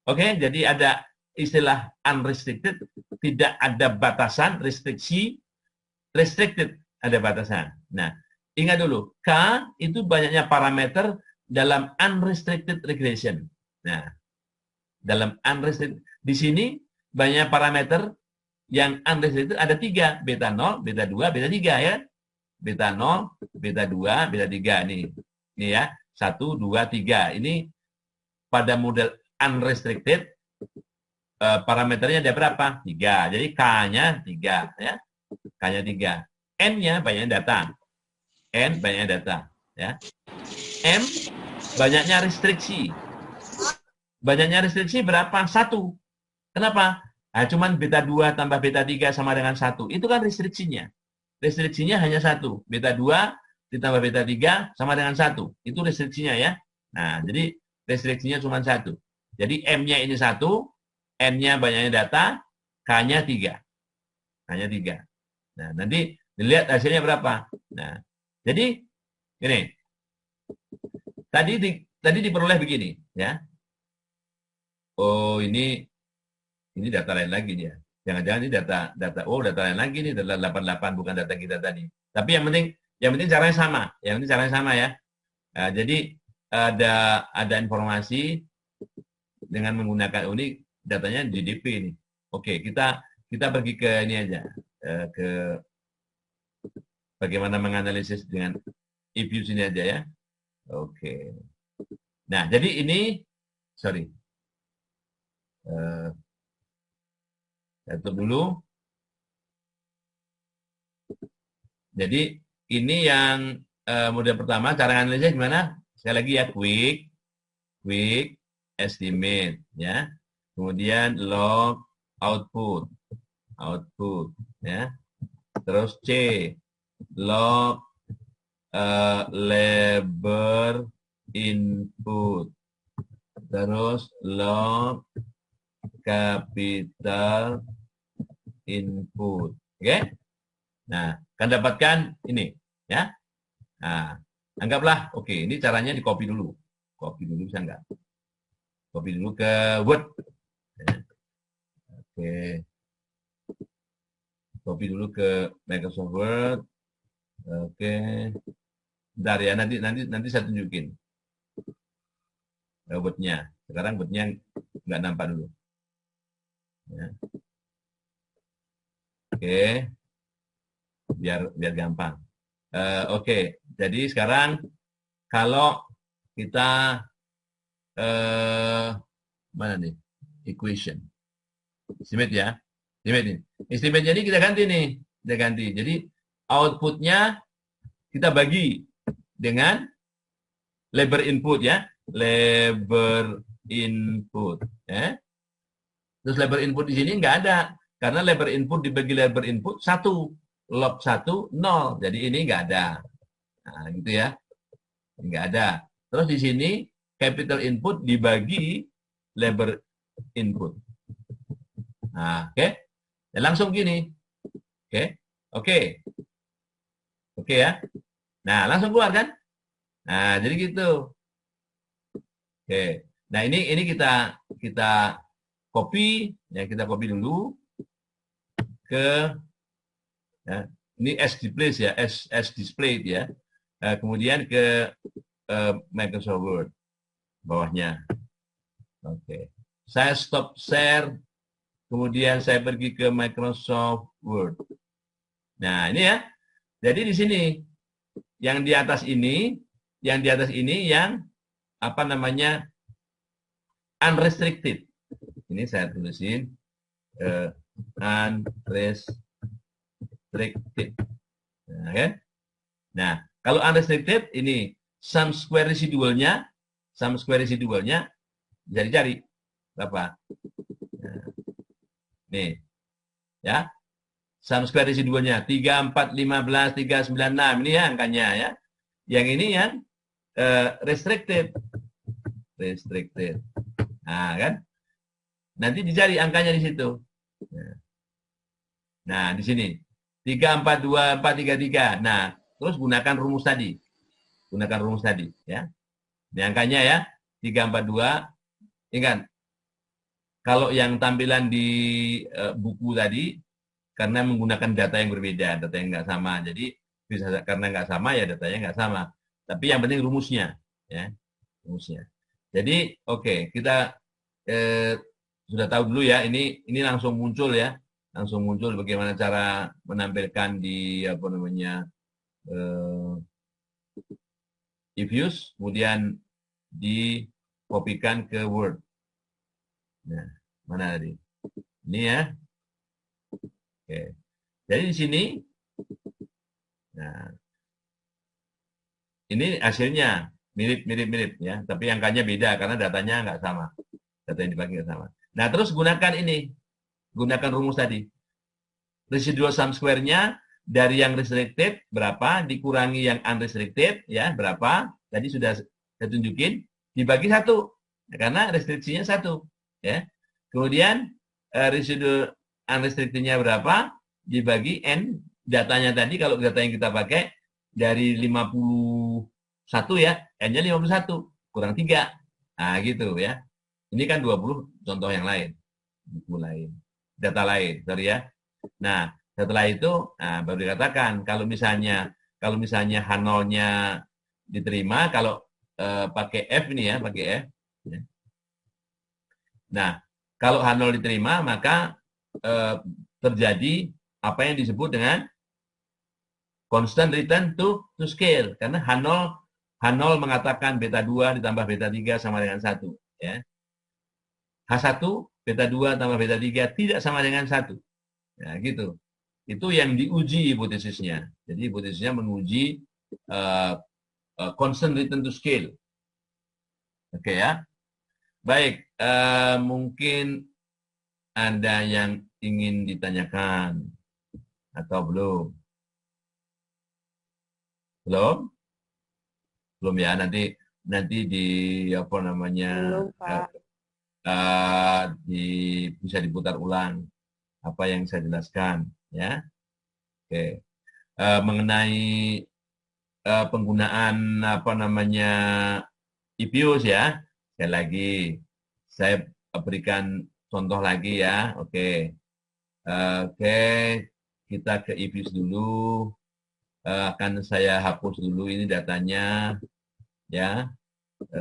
oke, jadi ada istilah unrestricted, tidak ada batasan, restriksi, restricted, ada batasan. Nah, ingat dulu, K itu banyaknya parameter dalam unrestricted regression. Nah, dalam unrestricted, di sini banyak parameter yang unrestricted ada 3, beta 0, beta 2, beta 3 ya. Beta 0, beta 2, beta 3 nih. Ini ya, 1, 2, 3. Ini pada model unrestricted parameternya ada berapa? 3. Jadi K-nya 3 ya. K-nya 3. N-nya banyak data. N banyak data ya. M banyaknya restriksi. Banyaknya restriksi berapa? 1. Kenapa? Nah, cuman beta 2 tambah beta 3 sama dengan 1. Itu kan restriksinya. Restriksinya hanya 1. Beta 2 ditambah beta 3 sama dengan 1. Itu restriksinya ya. Nah, jadi restriksinya cuma 1. Jadi M-nya ini 1, N-nya banyaknya data, K-nya 3. Hanya 3. Nah, nanti dilihat hasilnya berapa. Nah, jadi ini tadi diperoleh begini, ya. Oh, ini data lain lagi dia. Jangan-jangan ini data lain lagi nih, data 88 bukan data kita tadi. Tapi yang penting caranya sama. Yang penting caranya sama ya. Nah, jadi ada informasi dengan menggunakan ini datanya GDP ini. Oke, kita pergi ke ini aja, ke bagaimana menganalisis dengan if-use ini aja ya. Oke. Nah, jadi ini, sorry, tutup dulu. Jadi ini yang model pertama, cara analisis gimana? Sekali lagi ya, quick estimate ya. Kemudian log output ya. Terus C, log labor input. Terus log capital input. Oke? Nah, akan dapatkan ini ya. Nah, anggaplah oke, ini caranya di copy dulu. Copy dulu bisa enggak? Copy dulu ke Word. Oke. Copy dulu ke Microsoft Word. Oke. Bentar ya, nanti saya tunjukin. Word-nya. Sekarang Word-nya nggak nampak dulu. Ya. Oke. Biar gampang. Oke. Jadi sekarang kalau kita mana nih? Equation. Estimate ya. Estimate ini. Estimate-nya ini kita ganti nih. Kita ganti. Jadi output-nya kita bagi dengan labor input ya. Labor input. Ya. Terus labor input di sini nggak ada. Karena labor input dibagi labor input 1. Log 1, 0. Jadi ini nggak ada. Nah, gitu ya. Nggak ada. Terus di sini capital input dibagi labor input. Nah, oke. Dan langsung gini. Oke ya. Nah, langsung keluar kan? Nah, jadi gitu. Oke. Nah, ini kita copy, ya kita copy dulu ke ya, ini as display ya, as displayed ya. Kemudian ke Microsoft Word bawahnya. Oke. Saya stop share, kemudian saya pergi ke Microsoft Word. Nah, ini ya. Jadi di sini yang di atas ini yang apa namanya unrestricted. Ini saya tulisin unrestricted. Nah, kan? Nah, kalau unrestricted ini sum square residualnya bisa dicari berapa? Nah, nih, ya. Sum square residualnya 3, 4, 15, 3, 9, 6. Ini ya angkanya ya. Yang ini yang restricted. Nah, kan? Nanti dicari angkanya di situ. Nah, di sini. 3, 4, 2, 4, 3, 3. Nah, terus gunakan rumus tadi. Ya. Ini angkanya ya. 3, 4, 2. Ingat, kalau yang tampilan di buku tadi, karena menggunakan data yang berbeda, data yang nggak sama. Jadi, bisa karena nggak sama, ya datanya nggak sama. Tapi yang penting rumusnya. Ya, rumusnya. Jadi, oke, kita sudah tahu dulu ya, ini langsung muncul ya. Langsung muncul bagaimana cara menampilkan di, apa namanya, if-use, kemudian dikopikan ke Word. Nah, mana tadi? Ini ya. Oke. Jadi di sini, nah, ini hasilnya mirip ya, tapi angkanya beda karena datanya nggak sama. Data yang dibagi nggak sama. Nah, terus gunakan rumus tadi. Residual sum square-nya dari yang restricted berapa, dikurangi yang unrestricted, ya berapa, tadi sudah saya tunjukin, dibagi 1. karena restriksinya 1. Ya. Kemudian residu unrestricted-nya berapa? Dibagi N, datanya tadi, kalau data yang kita pakai, dari 51 ya, N-nya 51, kurang 3. Nah, gitu ya. Ini kan 20 contoh yang lain. Buku lain. Data lain, sorry ya. Nah, setelah itu, nah, baru dikatakan, kalau misalnya H0-nya diterima, kalau pakai F ini ya, pakai F. Ya. Nah, kalau H0 diterima, maka terjadi apa yang disebut dengan constant return to scale. Karena H0 mengatakan beta 2 ditambah beta 3 sama dengan 1. Ya. H1, beta 2 tambah beta 3 tidak sama dengan 1. Ya, gitu. Itu yang diuji hipotesisnya. Jadi hipotesisnya menguji constant return to scale. Oke ya. Baik, mungkin ada yang ingin ditanyakan atau belum? Belum? Belum ya. Nanti di apa namanya Belum, Pak. bisa diputar ulang apa yang saya jelaskan ya. Oke. Mengenai penggunaan apa namanya IPUs ya. Sekali lagi saya berikan contoh lagi ya. Oke. Oke, kita ke IPUs dulu. Akan saya hapus dulu ini datanya ya.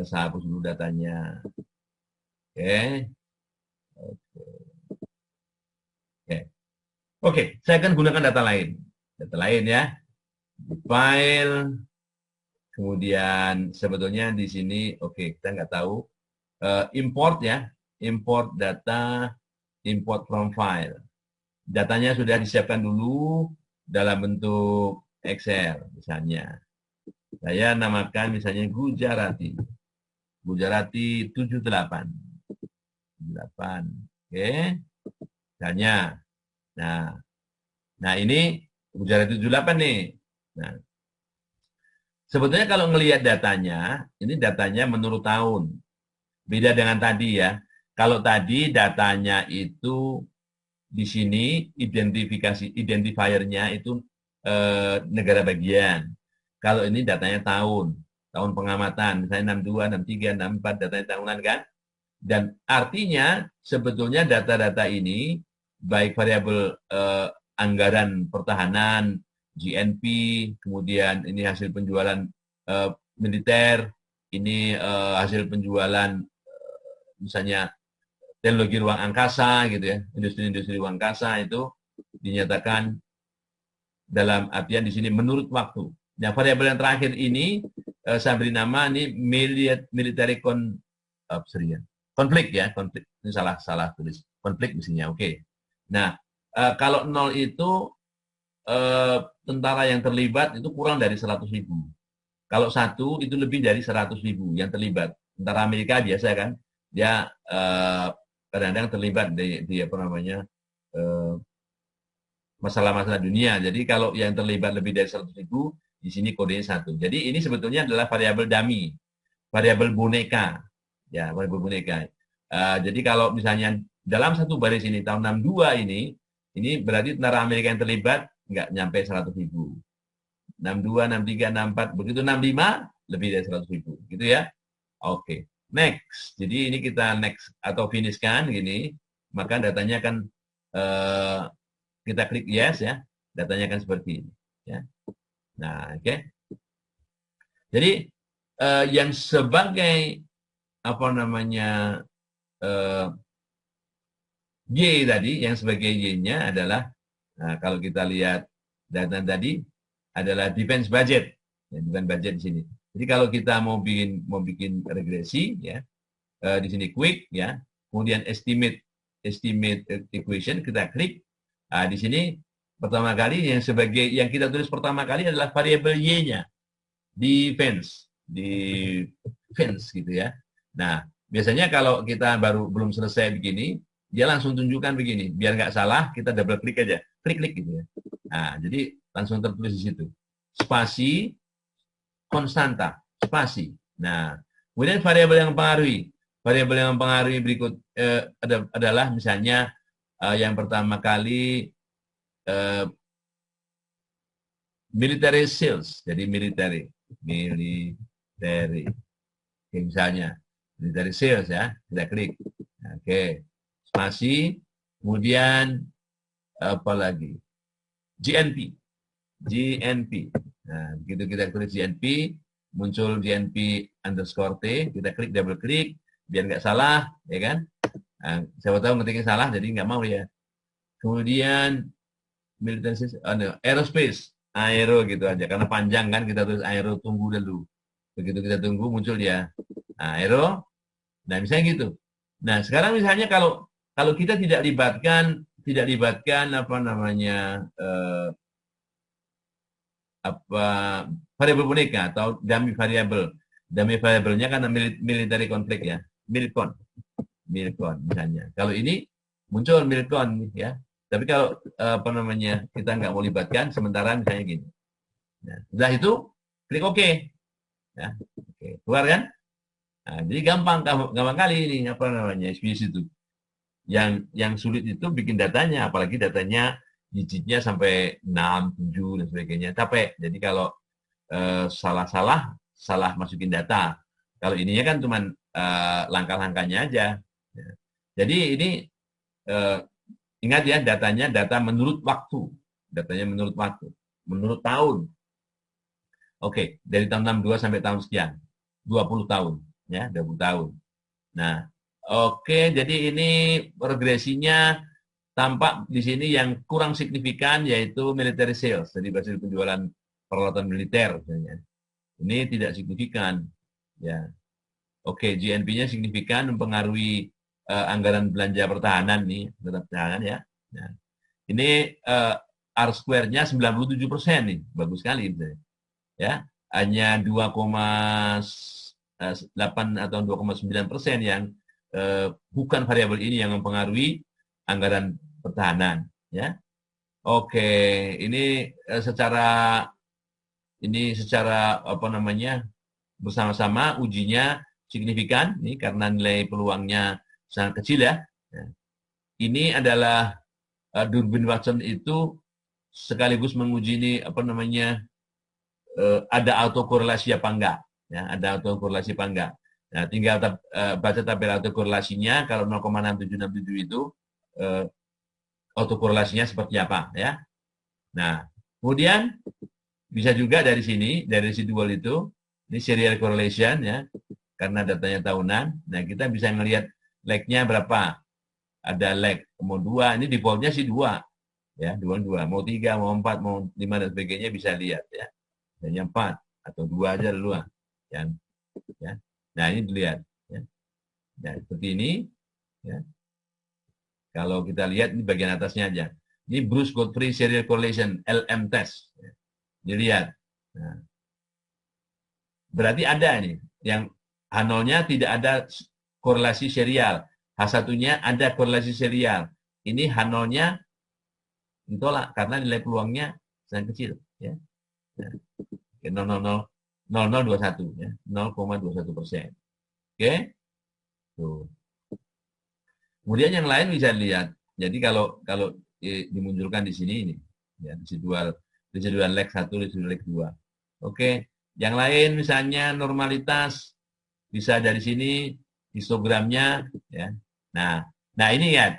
Saya hapus dulu datanya. Oke. Oke. Oke, saya akan gunakan data lain. Data lain ya. Di file, kemudian sebetulnya di sini, oke, kita nggak tahu. Import ya, import data, import from file. Datanya sudah disiapkan dulu dalam bentuk Excel, misalnya. Saya namakan misalnya Gujarati. Gujarati 78. 78. Oke. Misalnya. Nah, ini Gujarati 78 nih. Nah, sebetulnya kalau ngelihat datanya, ini datanya menurut tahun. Beda dengan tadi ya. Kalau tadi datanya itu di sini identifiernya itu negara bagian. Kalau ini datanya tahun pengamatan, misalnya 62, 63, 64, datanya tahunan kan. Dan artinya sebetulnya data-data ini baik variabel anggaran pertahanan, GNP, kemudian ini hasil penjualan militer, ini hasil penjualan misalnya teknologi ruang angkasa gitu ya, industri-industri ruang angkasa itu dinyatakan dalam artian di sini menurut waktu. Nah, variabel yang terakhir ini saya beri nama ini military konflik ya, konflik. Ini salah tulis. Konflik mestinya. Oke. Nah, kalau 0 itu tentara yang terlibat itu kurang dari 100.000. Kalau 1 itu lebih dari 100.000 yang terlibat. Tentara Amerika biasa kan, dia kadang-kadang terlibat di apa namanya masalah-masalah dunia. Jadi kalau yang terlibat lebih dari 100.000, di sini kodenya 1. Jadi ini sebetulnya adalah variabel dummy, variabel boneka, ya variabel boneka. Jadi kalau misalnya dalam satu baris ini tahun 62 ini berarti tentara Amerika yang terlibat nggak nyampe 100.000. 62, 63, 64, begitu 65 lebih dari 100.000, gitu ya. Oke, next. Jadi ini kita next atau finish kan gini, maka datanya akan kita klik yes ya, datanya akan seperti ini. Ya. Nah, oke. Jadi yang sebagai apa namanya Y tadi, yang sebagai Y-nya adalah kalau kita lihat data tadi adalah defense budget, ya, bukan budget di sini. Jadi kalau kita mau bikin regresi ya di sini quick ya, kemudian estimate equation kita klik. Nah, di sini pertama kali yang kita tulis pertama kali adalah variabel y-nya defense gitu ya. Nah, biasanya kalau kita belum selesai begini, dia langsung tunjukkan begini, biar nggak salah kita double klik aja, klik gitu ya. Nah, jadi langsung tertulis di situ. Spasi konstanta, spasi. Nah, kemudian variabel yang mempengaruhi. variabel yang mempengaruhi berikut adalah misalnya yang pertama kali military sales, jadi military. Oke, misalnya military sales ya, kita klik. Oke, spasi, kemudian apa lagi? GNP, GNP. Nah, begitu kita klik GNP, muncul GNP underscore T, kita klik double klik, biar nggak salah, ya kan? Nah, siapa tahu ngetiknya salah, jadi nggak mau ya. Kemudian military aerospace, aero gitu aja, karena panjang kan kita tulis aero, tunggu dulu. Begitu kita tunggu muncul dia. Nah, aero, nah misalnya gitu. Nah, sekarang misalnya kalau kalau kita tidak libatkan apa namanya apa variabel boneka atau dummy variabel. Dummy variabelnya kan military conflict ya, milcon, milcon misalnya. Kalau ini muncul milcon ya. Tapi kalau apa namanya kita nggak mau libatkan, sementara misalnya gini. Nah, setelah itu klik OK, ya, oke, keluar kan? Nah, jadi gampang kali ini apa namanya SPSS itu. Yang sulit itu bikin datanya, apalagi datanya digitnya sampai 6, 7 dan sebagainya. Capek. Jadi kalau salah masukin data. Kalau ininya kan cuma langkah-langkahnya aja. Ya. Jadi ini eh, ingat ya datanya data menurut waktu. Datanya menurut waktu. Menurut tahun. Oke, dari tahun 62 sampai tahun sekian. 20 tahun. Ya, 20 tahun. Nah, oke, jadi ini regresinya tampak di sini yang kurang signifikan yaitu military sales, jadi hasil penjualan peralatan militer misalnya. Ini tidak signifikan. Ya, oke, GNP-nya signifikan mempengaruhi anggaran belanja pertahanan nih, pertahanan ya. Nah, ini R square-nya 97% nih, bagus sekali misalnya. Ya, hanya 2,8 atau 2,9% yang bukan variabel ini yang mempengaruhi anggaran pertahanan. Ya, oke, ini secara apa namanya bersama-sama ujinya signifikan nih karena nilai peluangnya sangat kecil ya. Ini adalah Durbin Watson itu sekaligus menguji ini apa namanya ada autokorelasi apa enggak ya, ada autokorelasi apa enggak. Nah, tinggal baca tabel autokorelasinya kalau 0,6767 itu autokorelasinya seperti apa ya. Nah, kemudian bisa juga dari sini, dari residual itu, ini serial correlation ya, karena datanya tahunan. Nah, kita bisa ngelihat lag-nya berapa. Ada lag, mau 2, ini default-nya sih 2. Ya, 2, mau 3, mau 4, mau 5, dan sebagainya bisa lihat ya. Hanya 4, atau 2 aja dulu. Ya. Nah, ini dilihat. Ya. Nah, seperti ini. Ya. Kalau kita lihat, ini bagian atasnya aja. Ini Bruce Godfrey Serial Correlation, LM Test. Ya. Dilihat. Nah, berarti ada nih, yang H0-nya tidak ada korelasi serial. H1-nya ada korelasi serial. Ini H0-nya ditolak karena nilai peluangnya sangat kecil. Ya. Nah, 0,0021 ya, 0,21%. Oke, tuh. Kemudian yang lain bisa lihat. Jadi kalau dimunculkan di sini ini, ya, residual leg 1, residual leg 2. Oke, yang lain misalnya normalitas bisa dari sini histogramnya ya. Nah ini ya.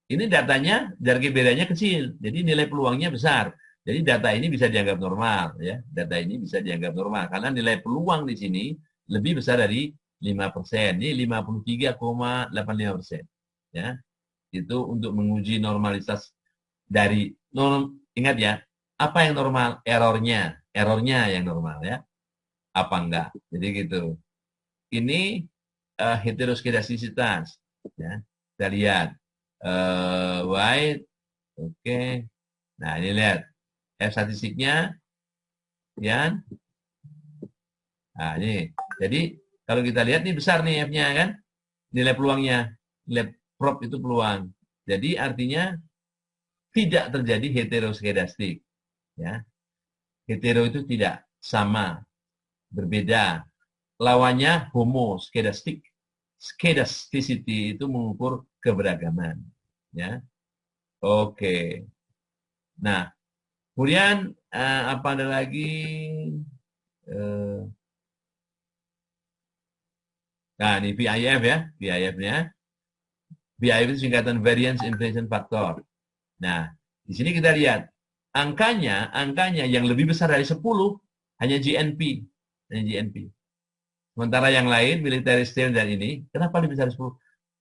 Ini datanya dari bedanya kecil. Jadi nilai peluangnya besar. Jadi data ini bisa dianggap normal ya. Data ini bisa dianggap normal karena nilai peluang di sini lebih besar dari 5%. Ini 53,85%. Ya. Itu untuk menguji normalitas dari ingat ya, apa yang normal? Errornya yang normal ya. Apa enggak? Jadi gitu. Ini heteroskedastisitas ya. Kita lihat white, oke. Nah ini lihat F statistiknya, ya. Nah ini, jadi kalau kita lihat ini besar nih F-nya kan, nilai peluangnya, nilai prop itu peluang. Jadi artinya tidak terjadi heteroskedastik, ya. Hetero itu tidak sama, berbeda. Lawannya homoskedastik. skedasticity itu mengukur keberagaman. Ya, oke. Nah, kemudian apa ada lagi? Eh, nah, ini VIF ya, VIF-nya. VIF itu singkatan Variance Inflation Factor. Nah, di sini kita lihat angkanya yang lebih besar dari 10 hanya GNP, hanya GNP. Sementara yang lain military standard ini, kenapa lebih besar dari 10?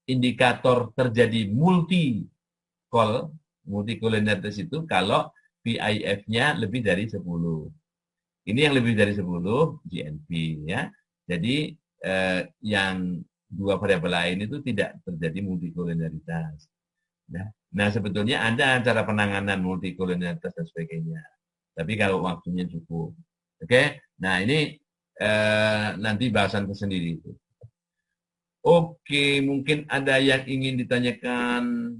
Indikator terjadi multicollinearitas itu kalau VIF-nya lebih dari 10. Ini yang lebih dari 10 GNP ya. Jadi yang dua variabel lain itu tidak terjadi multicollinearitas. Nah, sebetulnya ada cara penanganan multikolonialitas dan sebagainya. Tapi kalau waktunya cukup. Oke, nah ini nanti bahasan tersendiri itu. Oke, mungkin ada yang ingin ditanyakan.